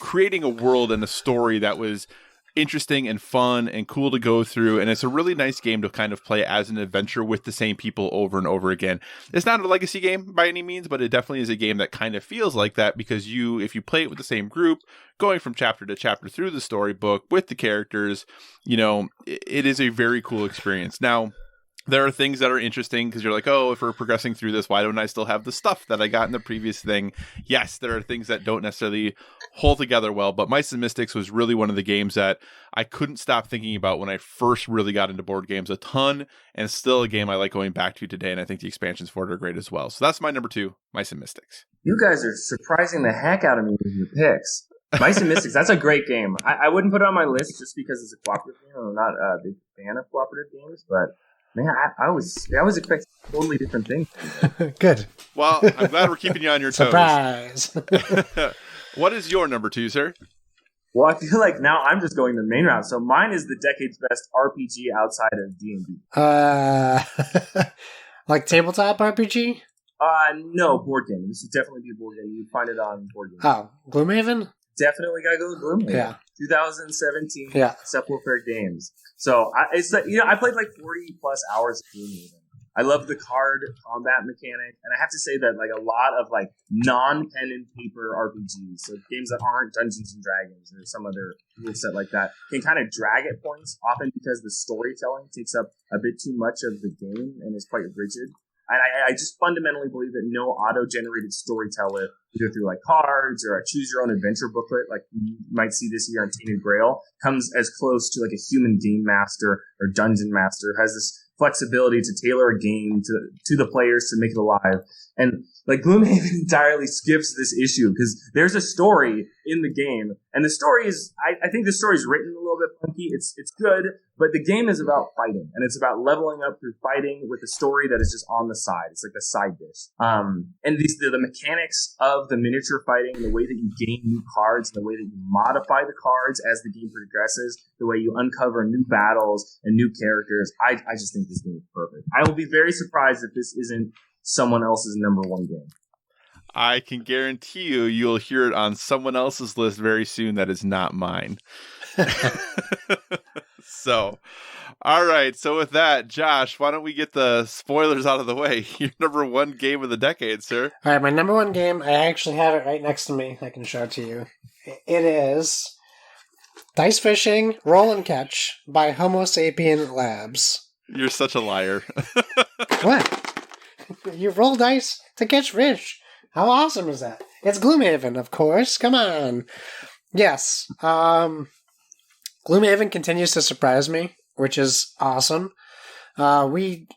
creating a world and a story that was interesting and fun and cool to go through, and it's a really nice game to kind of play as an adventure with the same people over and over again. It's not a legacy game by any means, but it definitely is a game that kind of feels like that because if you play it with the same group, going from chapter to chapter through the storybook with the characters, it is a very cool experience. Now, there are things that are interesting because you're like, oh, if we're progressing through this, why don't I still have the stuff that I got in the previous thing? Yes, there are things that don't necessarily hold together well, but Mice and Mystics was really one of the games that I couldn't stop thinking about when I first really got into board games a ton, and it's still a game I like going back to today, and I think the expansions for it are great as well. So that's my number 2, Mice and Mystics. You guys are surprising the heck out of me with your picks. Mice and Mystics, that's a great game. I wouldn't put it on my list just because it's a cooperative game. I'm not a big fan of cooperative games, but man, I was expecting totally different things. Good. Well, I'm glad we're keeping you on your toes. Surprise. What is your number 2, sir? Well, I feel like now I'm just going the main route. So mine is the decade's best RPG outside of D&D. Like tabletop RPG? No, board game. This would definitely be a board game. You'd find it on board game. Oh, Gloomhaven? Definitely gotta go with Gloomhaven. Yeah. 2017 Yeah. Sepulchre Games. So I played like 40 plus hours of Gloomhaven. I love the card combat mechanic, and I have to say that like a lot of like non-pen and paper RPGs, so games that aren't Dungeons and Dragons or some other rule set like that, can kind of drag at points, often because the storytelling takes up a bit too much of the game and is quite rigid. And I just fundamentally believe that no auto-generated storyteller, either through like cards or a choose-your-own-adventure booklet, like you might see this year on Tainted Grail, comes as close to like a human game master or dungeon master, has this flexibility to tailor a game to the players to make it alive. And like Gloomhaven entirely skips this issue because there's a story in the game, and the story is I think the story is written a little bit funky. It's good, but the game is about fighting, and it's about leveling up through fighting with a story that is just on the side. It's like a side dish. And the mechanics of the miniature fighting, the way that you gain new cards, and the way that you modify the cards as the game progresses, the way you uncover new battles and new characters. I just think this game is perfect. I will be very surprised if this isn't someone else's number one game. I can guarantee you'll hear it on someone else's list very soon that is not mine. So, all right. So with that, Josh, why don't we get the spoilers out of the way? Your number one game of the decade, sir. All right, my number one game, I actually have it right next to me. I can show it to you. It is Dice Fishing Roll and Catch by Homo Sapien Labs. You're such a liar. What? You roll dice to catch fish. How awesome is that? It's Gloomhaven, of course. Come on. Yes. Gloomhaven continues to surprise me, which is awesome. We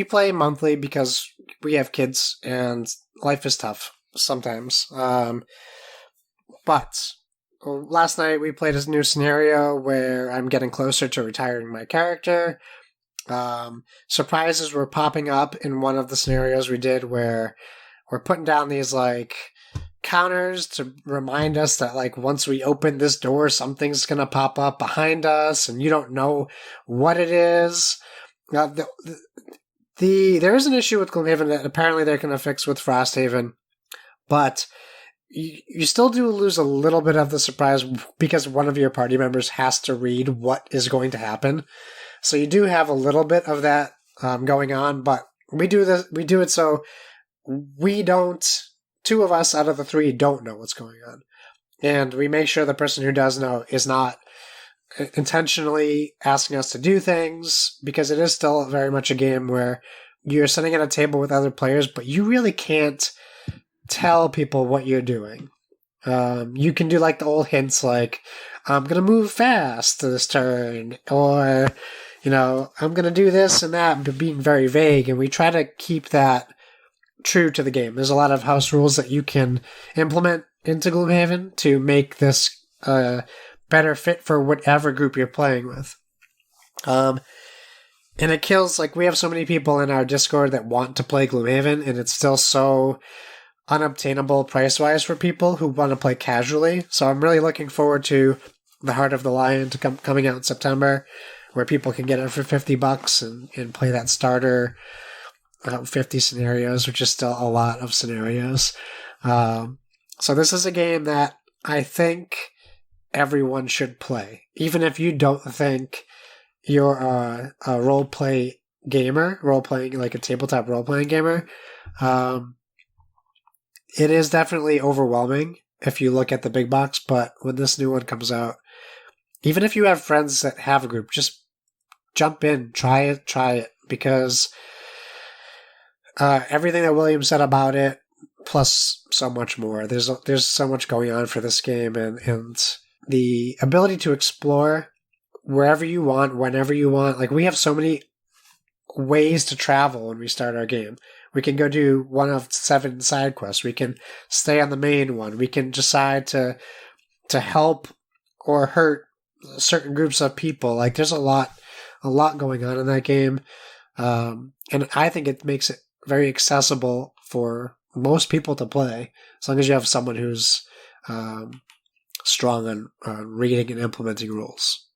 play monthly because we have kids and life is tough sometimes. But last night we played a new scenario where I'm getting closer to retiring my character. Surprises were popping up in one of the scenarios we did where we're putting down these like counters to remind us that like once we open this door, something's going to pop up behind us and you don't know what it is. There is an issue with Gloomhaven that apparently they're going to fix with Frosthaven, but you still do lose a little bit of the surprise because one of your party members has to read what is going to happen. So you do have a little bit of that going on, but we do it so we don't. Two of us out of the three don't know what's going on, and we make sure the person who does know is not intentionally asking us to do things because it is still very much a game where you're sitting at a table with other players, but you really can't tell people what you're doing. You can do like the old hints, like I'm gonna move fast this turn, or I'm going to do this and that, but being very vague. And we try to keep that true to the game. There's a lot of house rules that you can implement into Gloomhaven to make this better fit for whatever group you're playing with. And it kills, like, we have so many people in our Discord that want to play Gloomhaven, and it's still so unobtainable price-wise for people who want to play casually. So I'm really looking forward to The Heart of the Lion coming out in September, where people can get it for $50 and play that starter 50 scenarios, which is still a lot of scenarios. So this is a game that I think everyone should play. Even if you don't think you're a role-play gamer, role-playing, like a tabletop role-playing gamer, it is definitely overwhelming if you look at the big box, but when this new one comes out, even if you have friends that have a group, just jump in, try it, because everything that William said about it, plus so much more. There's so much going on for this game, and the ability to explore wherever you want, whenever you want. Like, we have so many ways to travel when we start our game. We can go do one of 7 side quests. We can stay on the main one. We can decide to help or hurt certain groups of people. Like, there's a lot going on in that game. And I think it makes it very accessible for most people to play, as long as you have someone who's strong on reading and implementing rules.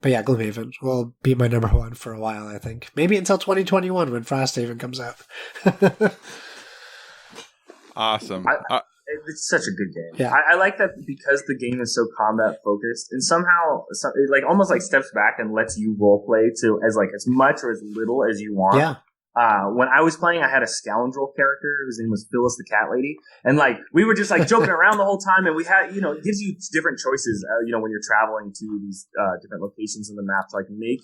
But yeah, Gloomhaven will be my number one for a while, I think. Maybe until 2021 when Frosthaven comes out. Awesome. It's such a good game. Yeah. I like that because the game is so combat focused, and somehow it like almost like steps back and lets you role play to as much or as little as you want. Yeah. When I was playing, I had a scoundrel character whose name was Phyllis the Cat Lady, and we were just joking around the whole time. And we had, it gives you different choices, when you're traveling to these different locations on the map to make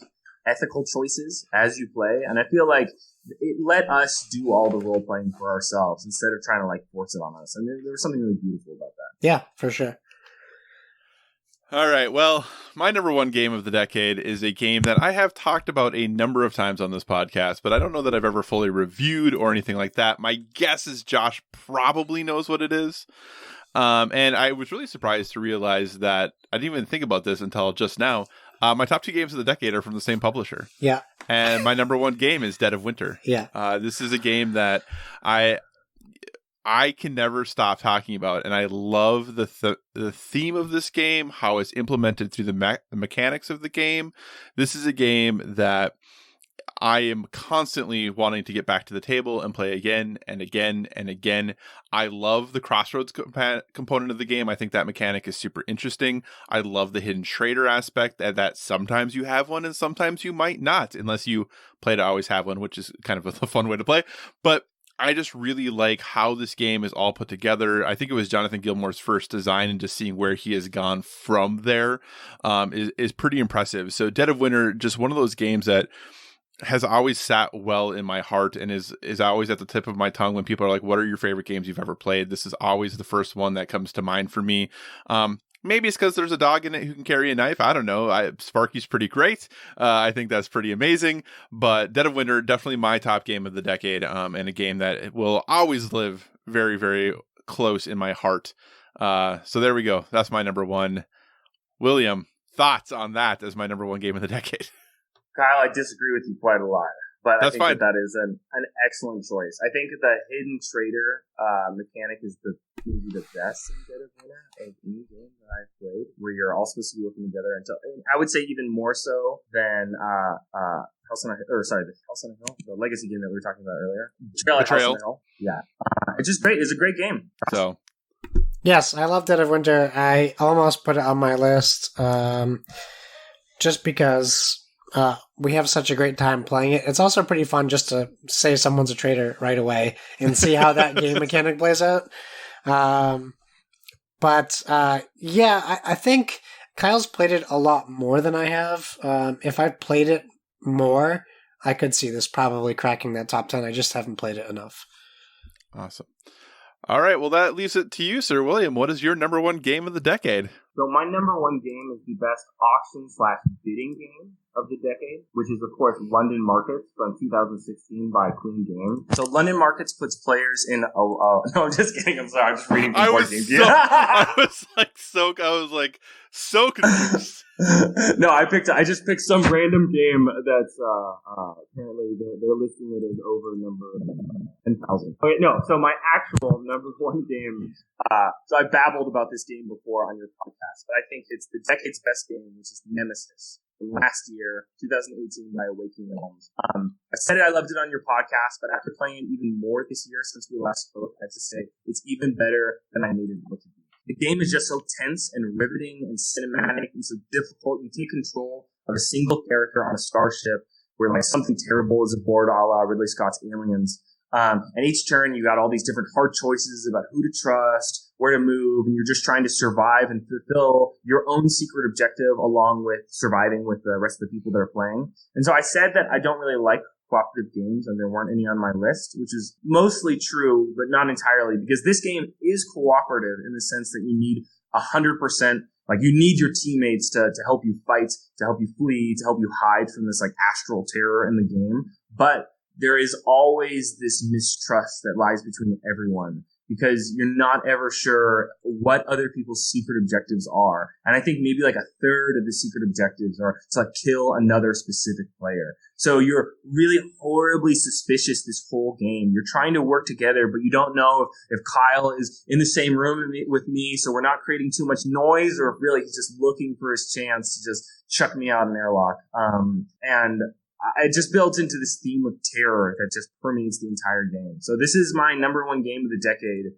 ethical choices as you play. And I feel like it let us do all the role playing for ourselves instead of trying to force it on us. And there was something really beautiful about that. Yeah, for sure. All right. Well, my number one game of the decade is a game that I have talked about a number of times on this podcast, but I don't know that I've ever fully reviewed or anything like that. My guess is Josh probably knows what it is. And I was really surprised to realize that I didn't even think about this until just now. My top 2 games of the decade are from the same publisher. Yeah. And my number one game is Dead of Winter. Yeah. This is a game that I can never stop talking about, and I love the theme of this game, how it's implemented through the mechanics of the game. This is a game that I am constantly wanting to get back to the table and play again and again and again. I love the crossroads component of the game. I think that mechanic is super interesting. I love the hidden trader aspect, that sometimes you have one and sometimes you might not, unless you play to always have one, which is kind of a fun way to play. But I just really like how this game is all put together. I think it was Jonathan Gilmour's first design, and just seeing where he has gone from there is pretty impressive. So Dead of Winter, just one of those games that has always sat well in my heart and is always at the tip of my tongue when people are like, what are your favorite games you've ever played? This is always the first one that comes to mind for me. Maybe it's because there's a dog in it who can carry a knife. I don't know. Sparky's pretty great. I think that's pretty amazing. But Dead of Winter, definitely my top game of the decade, and a game that will always live very, very close in my heart. So there we go. That's my number one. William, thoughts on that as my number one game of the decade? Kyle, I disagree with you quite a lot, but That's I think fine. that is an excellent choice. I think the hidden trader mechanic is maybe the best in Dead of Winter of any game that I've played, where you're all supposed to be working together. And I would say even more so than the House on a Hill, the legacy game that we were talking about earlier. Betrayal. House on a Hill. Yeah, it's just great. It's a great game. So, Yes, I love Dead of Winter. I almost put it on my list just because we have such a great time playing it. It's also pretty fun just to say someone's a traitor right away and see how that game mechanic plays out. I think Kyle's played it a lot more than I have. If I played it more, I could see this probably cracking that top 10. I just haven't played it enough. awesome. All right. Well, that leaves it to you, Sir William. What is your number one game of the decade? So my number one game is the best auction/bidding game of the decade, which is, of course, London Markets from 2016 by Queen Games. So London Markets puts players in no, I'm just kidding. I'm sorry. I'm just reading from board games. I was so confused. No, I just picked some random game that's apparently they're listing it as over number 10,000. Okay, no. So my actual number one game. So I babbled about this game before on your podcast, but I think it's the decade's best game, which is Nemesis from last year, 2018, by Awakening Realms. I said I loved it on your podcast, but after playing it even more this year since we last spoke, I have to say it's even better than I made it look to be. The game is just so tense and riveting and cinematic and so difficult. You take control of a single character on a starship where like something terrible is aboard, a la Ridley Scott's Aliens. And each turn you got all these different hard choices about who to trust, where to move, and you're just trying to survive and fulfill your own secret objective along with surviving with the rest of the people that are playing. And so I said that I don't really like cooperative games, and there weren't any on my list, which is mostly true, but not entirely, because this game is cooperative in the sense that you need 100%, like you need your teammates to help you fight, to help you flee, to help you hide from this like astral terror in the game. But there is always this mistrust that lies between everyone, because you're not ever sure what other people's secret objectives are. And I think maybe like a third of the secret objectives are to like kill another specific player. So you're really horribly suspicious this whole game. You're trying to work together, but you don't know if Kyle is in the same room with me, so we're not creating too much noise, or if really he's just looking for his chance to just chuck me out an airlock. And it just builds into this theme of terror that just permeates the entire game. So this is my number one game of the decade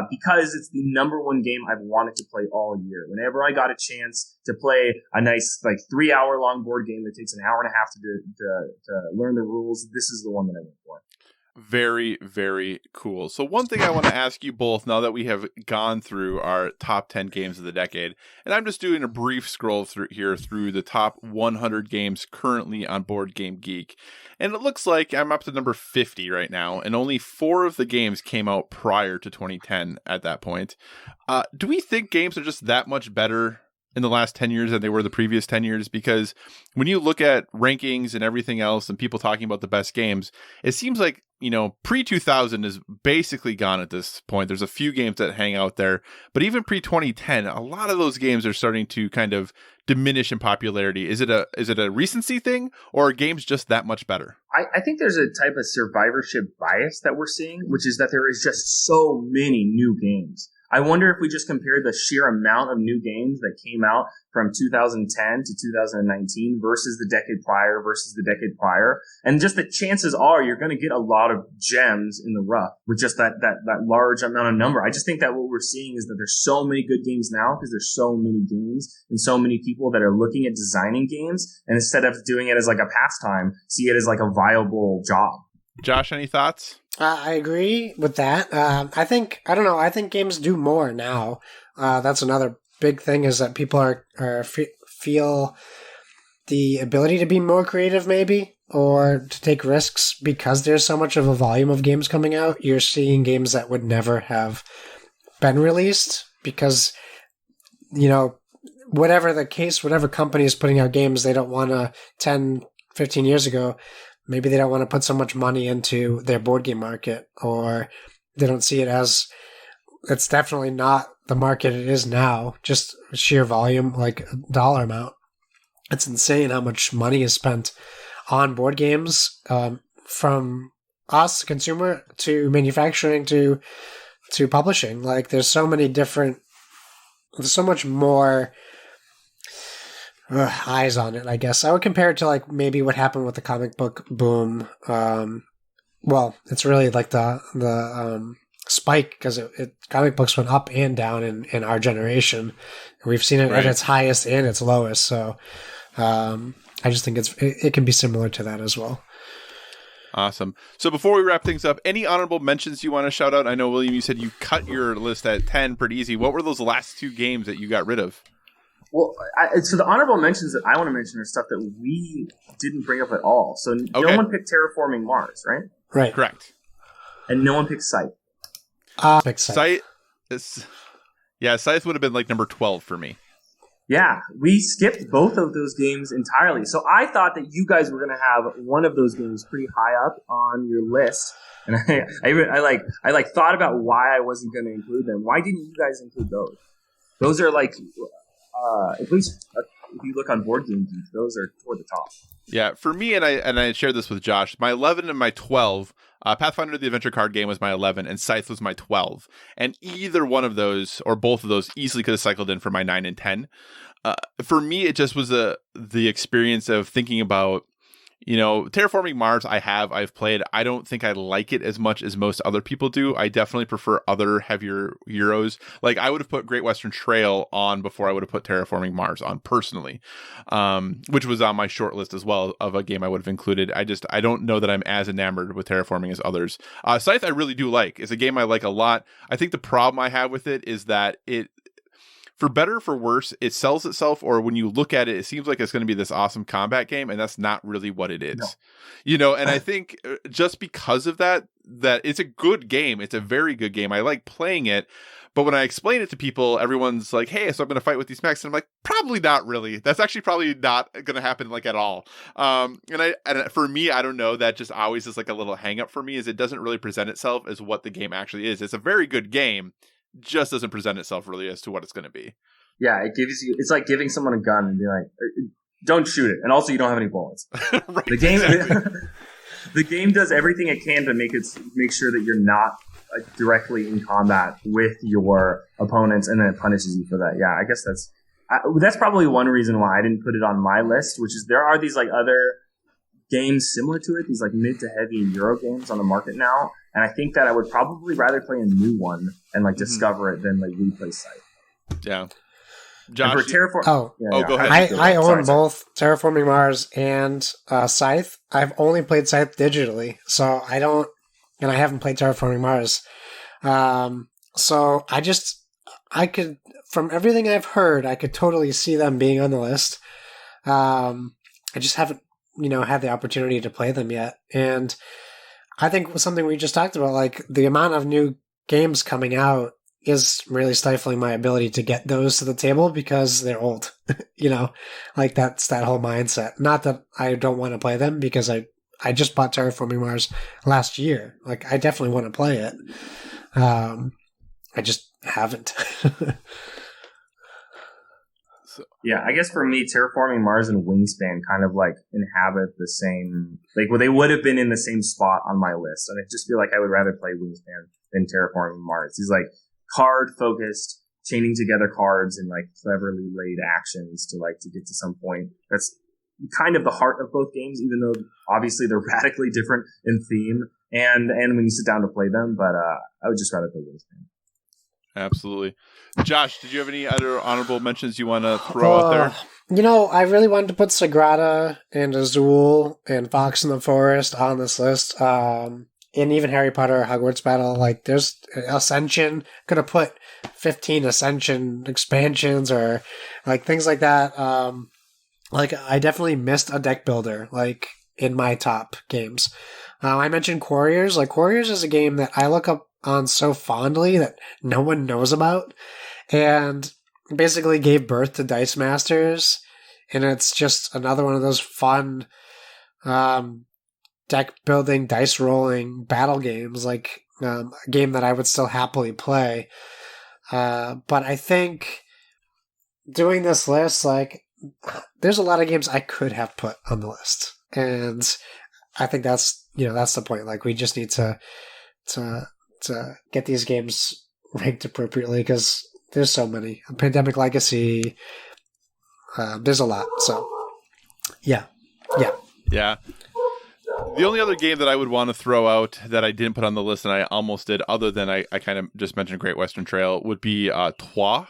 because it's the number one game I've wanted to play all year. Whenever I got a chance to play a nice like 3-hour long board game that takes an hour and a half to learn the rules, this is the one that I went for. Very, very cool. So one thing I want to ask you both, now that we have gone through our top 10 games of the decade, and I'm just doing a brief scroll through the top 100 games currently on Board Game Geek. And it looks like I'm up to number 50 right now, and only 4 of the games came out prior to 2010 at that point. Do we think games are just that much better in the last 10 years than they were the previous 10 years, because when you look at rankings and everything else and people talking about the best games, it seems like, pre-2000 is basically gone at this point. There's a few games that hang out there, but even pre-2010, a lot of those games are starting to kind of diminish in popularity. Is it a recency thing, or are games just that much better? I think there's a type of survivorship bias that we're seeing, which is that there is just so many new games. I wonder if we just compare the sheer amount of new games that came out from 2010 to 2019 versus the decade prior, and just the chances are you're going to get a lot of gems in the rough with just that large amount of number. I just think that what we're seeing is that there's so many good games now because there's so many games and so many people that are looking at designing games, and instead of doing it as like a pastime, see it as like a viable job. Josh, any thoughts? I agree with that. I think games do more now. That's another big thing, is that people feel the ability to be more creative, maybe, or to take risks because there's so much of a volume of games coming out. You're seeing games that would never have been released because, whatever the case, whatever company is putting out games, they don't want to 10, 15 years ago. Maybe they don't want to put so much money into their board game market, or they don't see it as, it's definitely not the market it is now, just sheer volume, like dollar amount. It's insane how much money is spent on board games, from us, consumer, to manufacturing, to publishing. Like, there's so much more eyes on it, I guess. I would compare it to like maybe what happened with the comic book boom. Well, it's really like the spike, because comic books went up and down in our generation. We've seen it at its highest and its lowest. So I just think it can be similar to that as well. Awesome. So before we wrap things up, any honorable mentions you want to shout out? I know, William, you said you cut your list at 10 pretty easy. What were those last two games that you got rid of? Well, so the honorable mentions that I want to mention are stuff that we didn't bring up at all. So no one picked Terraforming Mars, right? Right. Correct. And no one picked Scythe. Picked Scythe. Scythe would have been like number 12 for me. Yeah, we skipped both of those games entirely. So I thought that you guys were going to have one of those games pretty high up on your list. And I thought about why I wasn't going to include them. Why didn't you guys include those? Those are like... at least if you look on Board Game Geek, those are toward the top. Yeah, for me, and I shared this with Josh, my 11 and my 12, Pathfinder the Adventure Card Game was my 11, and Scythe was my 12. And either one of those, or both of those, easily could have cycled in for my 9 and 10. For me, it just was the experience of thinking about, Terraforming Mars I've played. I don't think I like it as much as most other people do. I definitely prefer other heavier Euros. Like, I would have put Great Western Trail on before I would have put Terraforming Mars on personally, which was on my short list as well of a game I would have included. I don't know that I'm as enamored with Terraforming as others. Scythe I really do like. It's a game I like a lot. I think the problem I have with it is that for better or for worse, it sells itself, or when you look at it, it seems like it's going to be this awesome combat game, and that's not really what it is. No. And I think just because of that it's a good game. It's a very good game. I like playing it, but when I explain it to people, everyone's like, hey, so I'm going to fight with these mechs, and I'm like, probably not really. That's actually probably not going to happen like at all. And for me, I don't know, that just always is like a little hang up for me, is it doesn't really present itself as what the game actually is. It's a very good game, just doesn't present itself really as to what it's going to be. Yeah, it's like giving someone a gun and be like, don't shoot it. And also, you don't have any bullets. Right, the game, exactly. The game does everything it can to make sure that you're not directly in combat with your opponents, and then it punishes you for that. Yeah, I guess that's probably one reason why I didn't put it on my list, which is there are these like other games similar to it, these like mid to heavy Euro games on the market now. And I think that I would probably rather play a new one and like discover it than like replay Scythe. Yeah. Josh, go ahead. I own both Terraforming Mars and Scythe. I've only played Scythe digitally, so I haven't played Terraforming Mars. So I could, from everything I've heard, I could totally see them being on the list. I just haven't, had the opportunity to play them yet. And I think it was something we just talked about, like the amount of new games coming out is really stifling my ability to get those to the table because they're old. Like that's that whole mindset. Not that I don't want to play them, because I just bought Terraforming Mars last year. Like I definitely want to play it. I just haven't. Yeah, I guess for me, Terraforming Mars and Wingspan kind of like inhabit the same, like, well, they would have been in the same spot on my list. And I just feel like I would rather play Wingspan than Terraforming Mars. He's like card focused, chaining together cards and like cleverly laid actions to get to some point. That's kind of the heart of both games, even though obviously they're radically different in theme and when you sit down to play them. But I would just rather play Wingspan. Absolutely. Josh, did you have any other honorable mentions you want to throw out there? I really wanted to put Sagrada and Azul and Fox in the Forest on this list. And even Harry Potter Hogwarts Battle. Like, there's Ascension. Could have put 15 Ascension expansions or like things like that. Like, I definitely missed a deck builder, like, in my top games. I mentioned Quarriors. Like, Quarriors is a game that I look up on so fondly that no one knows about, and basically gave birth to Dice Masters, and it's just another one of those fun deck building, dice rolling battle games, like a game that I would still happily play. But I think doing this list, like, there's a lot of games I could have put on the list, and I think that's the point. Like, we just need to get these games ranked appropriately, because there's so many. Pandemic Legacy, there's a lot. So, yeah. The only other game that I would want to throw out that I didn't put on the list, and I almost did, other than I kind of just mentioned Great Western Trail, would be Troyes,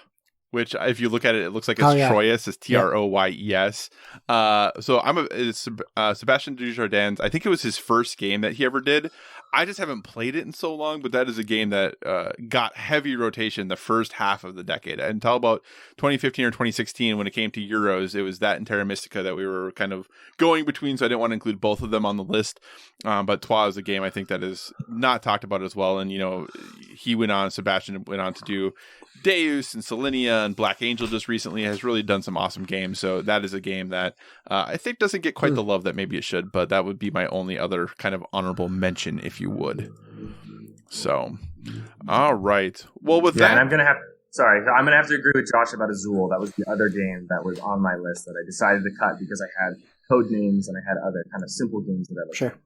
which, if you look at it, it looks like it's Troyes. It's Troyes. So it's Sebastian Dujardins. I think it was his first game that he ever did. I just haven't played it in so long, but that is a game that got heavy rotation the first half of the decade. Until about 2015 or 2016, when it came to Euros, it was that and Terra Mystica that we were kind of going between, so I didn't want to include both of them on the list. But Troyes is a game I think that is not talked about as well. And, Sebastian went on to do Deus and Selenia, and Black Angel just recently has really done some awesome games. So that is a game that I think doesn't get quite the love that maybe it should, but that would be my only other kind of honorable mention, if you would. So, all right. Well, with that, and I'm gonna have to agree with Josh about Azul. That was the other game that was on my list that I decided to cut because I had code names and I had other kind of simple games that I looked at.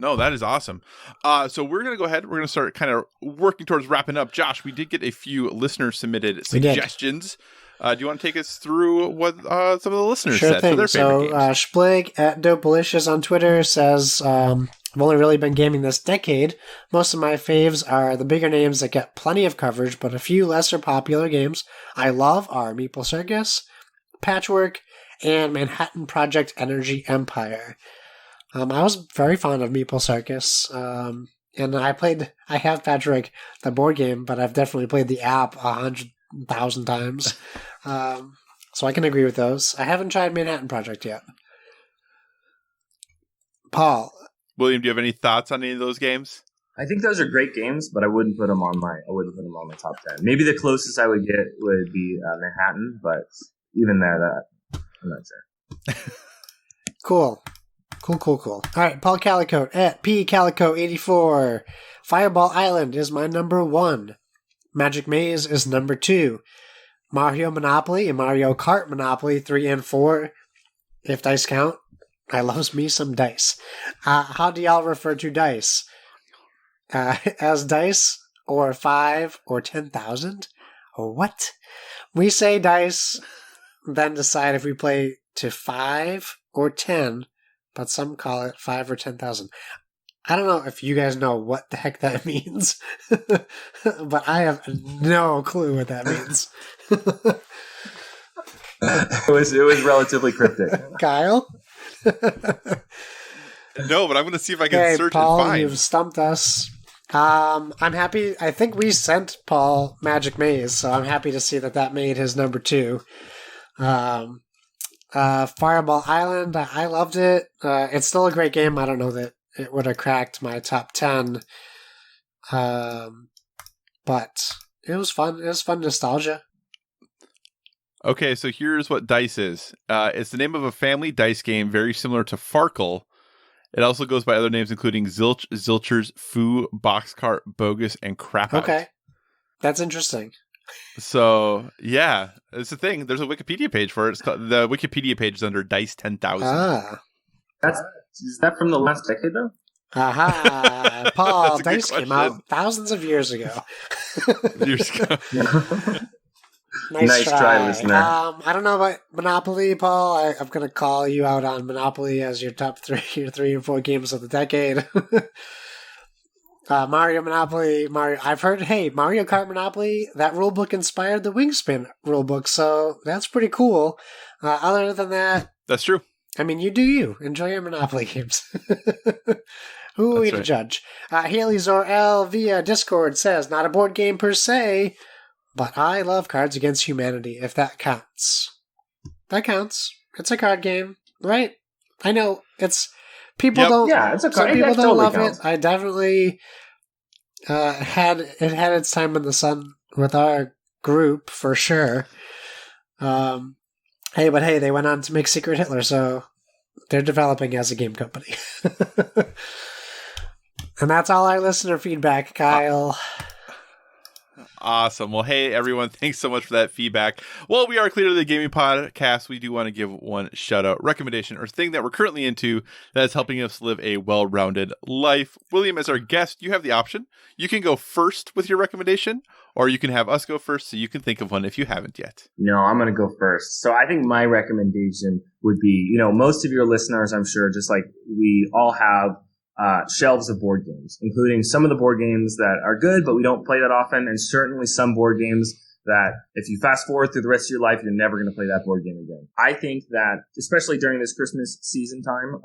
No, that is awesome. So we're going to go ahead. We're going to start kind of working towards wrapping up. Josh, we did get a few listener-submitted suggestions. Do you want to take us through what some of the listeners said for their favorite games? Splig at Dopalicious on Twitter says, I've only really been gaming this decade. Most of my faves are the bigger names that get plenty of coverage, but a few lesser popular games I love are Meeple Circus, Patchwork, and Manhattan Project Energy Empire. I was very fond of Meeple Circus, and I have Patchwork, the board game, but I've definitely played the app 100,000 times. So I can agree with those. I haven't tried Manhattan Project yet. Paul. William, do you have any thoughts on any of those games? I think those are great games, but I wouldn't put them on my top 10. Maybe the closest I would get would be Manhattan, but even that, I'm not sure. Cool. All right, Paul Calicote at pcalico84. Fireball Island is my number 1. Magic Maze is number 2. Mario Monopoly and Mario Kart Monopoly 3 and 4, if dice count. I loves me some dice. How do y'all refer to dice? As dice, or 5, or 10,000? Or what? We say dice, then decide if we play to 5 or 10, but some call it 5 or 10,000. I don't know if you guys know what the heck that means, but I have no clue what that means. It was relatively cryptic. Kyle? No, but I'm going to see if I can search Paul, and find. You've stumped us. I'm happy. I think we sent Paul Magic Maze, so I'm happy to see that made his number 2. Fireball Island, I loved it. It's still a great game. I don't know that it would have cracked my top 10. But but it was fun. It was fun nostalgia. Okay, so here's what Dice is. It's the name of a family dice game very similar to Farkle. It also goes by other names including Zilch, Zilchers, Foo, Boxcart, Bogus, and Crap Out. Okay. That's interesting. So, yeah, it's a thing. There's a Wikipedia page for it. The Wikipedia page is under Dice 10,000. Ah. Is that from the last decade, though? Aha. Paul, That's a good Dice came out question. thousands of years ago. Years ago. Nice try, listener. I don't know about Monopoly, Paul. I'm going to call you out on Monopoly as your top your 3 and 4 games of the decade. Mario Monopoly, I've heard, hey, Mario Kart Monopoly, that rulebook inspired the Wingspan rulebook, so that's pretty cool. Other than that, That's true. I mean, you do you. Enjoy your Monopoly games. Who are we to judge? Haley Zor-L via Discord says, not a board game per se, but I love Cards Against Humanity, if that counts. That counts. It's a card game, right? I know, it's... People don't. Yeah, it's a some card. people don't Totally love counts. it. I definitely had its time in the sun with our group for sure. Hey, they went on to make Secret Hitler, so they're developing as a game company. And that's all our listener feedback, Kyle. Awesome. Well, hey, everyone. Thanks so much for that feedback. Well, we are Clearly the Gaming Podcast. We do want to give one shout-out, recommendation, or thing that we're currently into that is helping us live a well-rounded life. William, as our guest, you have the option. You can go first with your recommendation, or you can have us go first so you can think of one if you haven't yet. No, I'm going to go first. So I think my recommendation would be, most of your listeners, I'm sure, just like we all have shelves of board games, including some of the board games that are good, but we don't play that often, and certainly some board games that if you fast forward through the rest of your life, you're never going to play that board game again. I think that, especially during this Christmas season time,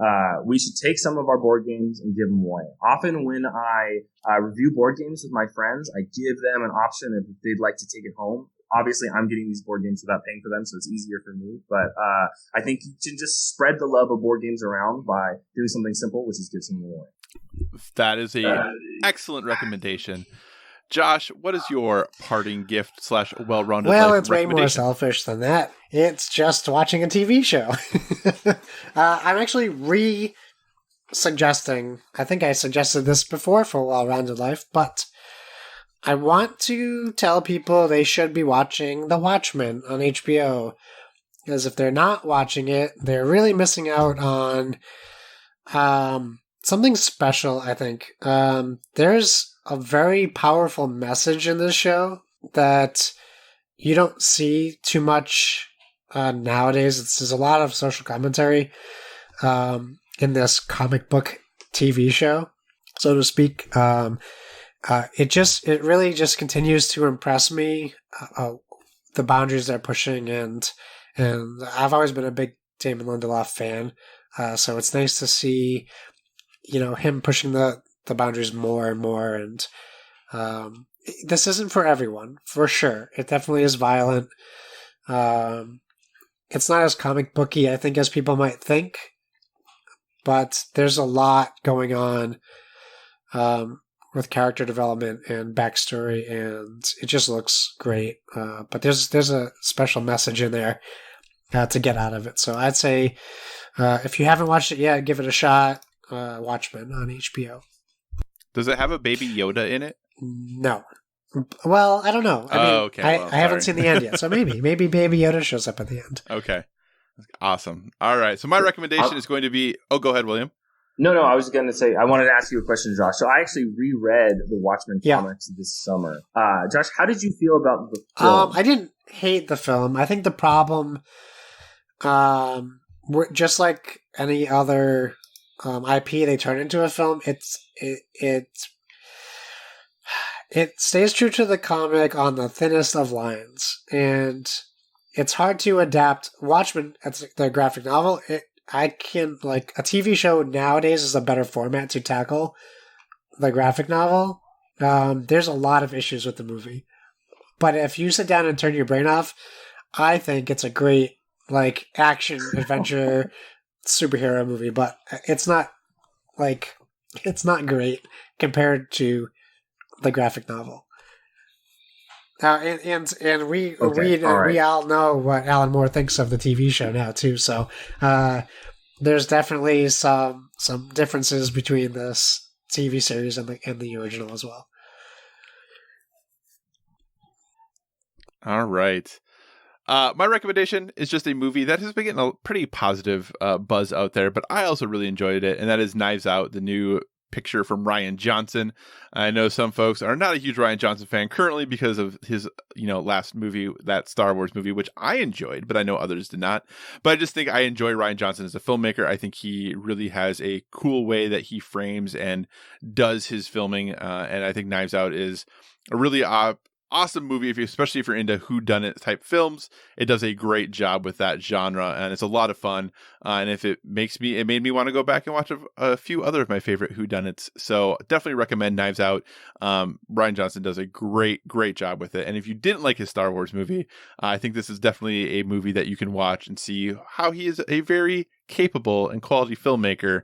we should take some of our board games and give them away. Often when I review board games with my friends, I give them an option if they'd like to take it home. Obviously, I'm getting these board games without paying for them, so it's easier for me. But I think you can just spread the love of board games around by doing something simple, which is give some away. That is a excellent recommendation. Josh, what is your parting gift / well-rounded Well, life it's way more selfish than that. It's just watching a TV show. I'm actually re-suggesting, I think I suggested this before for a well-rounded life, but I want to tell people they should be watching The Watchmen on HBO. Because if they're not watching it, they're really missing out on something special, I think. There's a very powerful message in this show that you don't see too much nowadays. There's a lot of social commentary in this comic book TV show, so to speak. It really just continues to impress me, the boundaries they're pushing, and I've always been a big Damon Lindelof fan, so it's nice to see, him pushing the boundaries more and more, and this isn't for everyone, for sure. It definitely is violent. It's not as comic booky, I think, as people might think, but there's a lot going on with character development and backstory, and it just looks great. But there's a special message in there to get out of it. So I'd say if you haven't watched it yet, give it a shot. Watchmen on HBO. Does it have a Baby Yoda in it? No. Well, I don't know. Okay. I haven't seen the end yet, so maybe Baby Yoda shows up at the end. Okay. Awesome. All right. So my recommendation is going to be... Oh, go ahead, William. No, I was going to say, I wanted to ask you a question, Josh. So I actually reread the Watchmen comics this summer. Josh, how did you feel about the film? I didn't hate the film. I think the problem, just like any other IP they turn into a film, it stays true to the comic on the thinnest of lines, and it's hard to adapt. Watchmen, it's the graphic novel. A TV show nowadays is a better format to tackle the graphic novel. There's a lot of issues with the movie, but if you sit down and turn your brain off, I think it's a great action adventure superhero movie. But it's not great compared to the graphic novel. And we right. we all know what Alan Moore thinks of the TV show now too. So there's definitely some differences between this TV series and the original as well. All right. My recommendation is just a movie that has been getting a pretty positive buzz out there, but I also really enjoyed it, and that is Knives Out, the new picture from Rian Johnson. I know some folks are not a huge Rian Johnson fan currently because of his, last movie, that Star Wars movie, which I enjoyed, but I know others did not. But I just think I enjoy Rian Johnson as a filmmaker. I think he really has a cool way that he frames and does his filming, and I think Knives Out is a really awesome movie, especially if you're into whodunit type films. It does a great job with that genre, and it's a lot of fun. And if it made me want to go back and watch a few other of my favorite whodunits. So definitely recommend Knives Out. Rian Johnson does a great job with it. And if you didn't like his Star Wars movie, I think this is definitely a movie that you can watch and see how he is a very capable and quality filmmaker.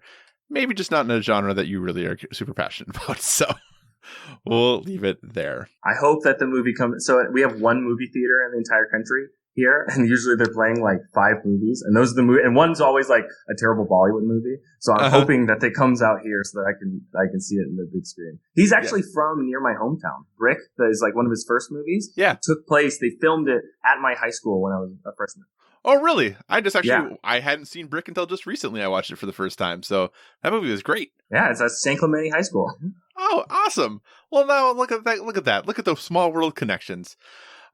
Maybe just not in a genre that you really are super passionate about. So we'll leave it there. I hope that the movie comes. So we have one movie theater in the entire country here, and usually they're playing like 5 movies, and those are the movie. And one's always like a terrible Bollywood movie. So I'm hoping that it comes out here so that I can see it in the big screen. He's actually from near my hometown. Brick, that is like one of his first movies. Yeah, took place. They filmed it at my high school when I was a freshman. Oh, really? I hadn't seen Brick until just recently. I watched it for the first time. So that movie was great. Yeah, it's at St. Clemente High School. Oh, awesome. Well, now look at that. Look at those small world connections.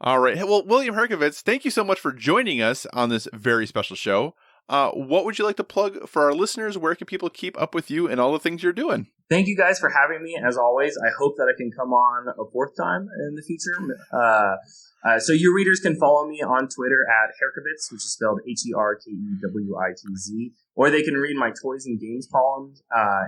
All right. Well, William Herkewitz, thank you so much for joining us on this very special show. What would you like to plug for our listeners? Where can people keep up with you and all the things you're doing? Thank you guys for having me. As always, I hope that I can come on a 4th time in the future. So your readers can follow me on Twitter at Herkewitz, which is spelled HERKEWITZ, or they can read my Toys and Games columns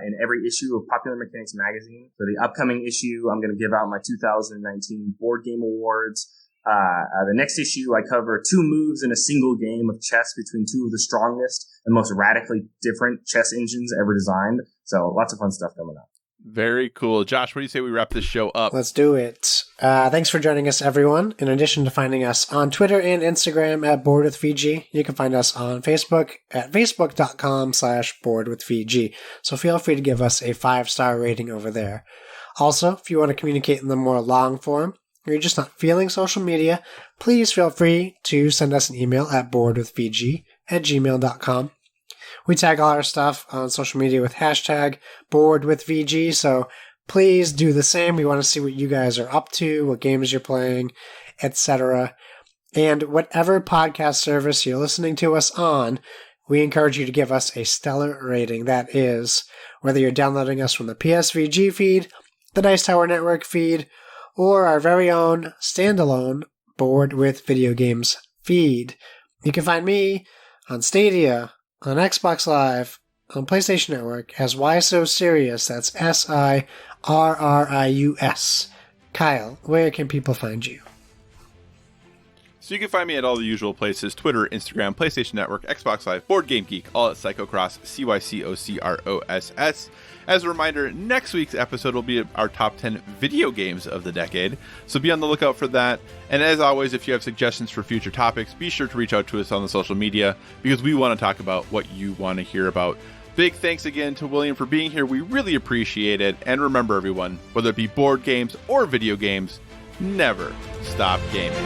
in every issue of Popular Mechanics magazine. For the upcoming issue, I'm going to give out my 2019 Board Game Awards. The next issue, I cover 2 moves in a single game of chess between 2 of the strongest and most radically different chess engines ever designed. So lots of fun stuff coming up. Very cool. Josh, what do you say we wrap this show up? Let's do it. Thanks for joining us, everyone. In addition to finding us on Twitter and Instagram at BoardWithVG, you can find us on Facebook at facebook.com/BoardWithVG. So feel free to give us a 5-star rating over there. Also, if you want to communicate in the more long form, or you're just not feeling social media, please feel free to send us an email at boardwithvg@gmail.com. We tag all our stuff on social media with hashtag BoardWithVG, so please do the same. We want to see what you guys are up to, what games you're playing, etc. And whatever podcast service you're listening to us on, we encourage you to give us a stellar rating. That is, whether you're downloading us from the PSVG feed, the Dice Tower Network feed, or our very own standalone Board with Video Games feed. You can find me on Stadia, on Xbox Live, on PlayStation Network as Why So Serious. That's SIRRIUS. Kyle, where can people find you? So you can find me at all the usual places: Twitter, Instagram, PlayStation Network, Xbox Live, Board Game Geek, all at Psychocross, CYCOCROSS. As a reminder, next week's episode will be our top 10 video games of the decade, so be on the lookout for that. And as always, if you have suggestions for future topics, be sure to reach out to us on the social media, because we want to talk about what you want to hear about. Big thanks again to William for being here. We really appreciate it. And remember, everyone, whether it be board games or video games, never stop gaming.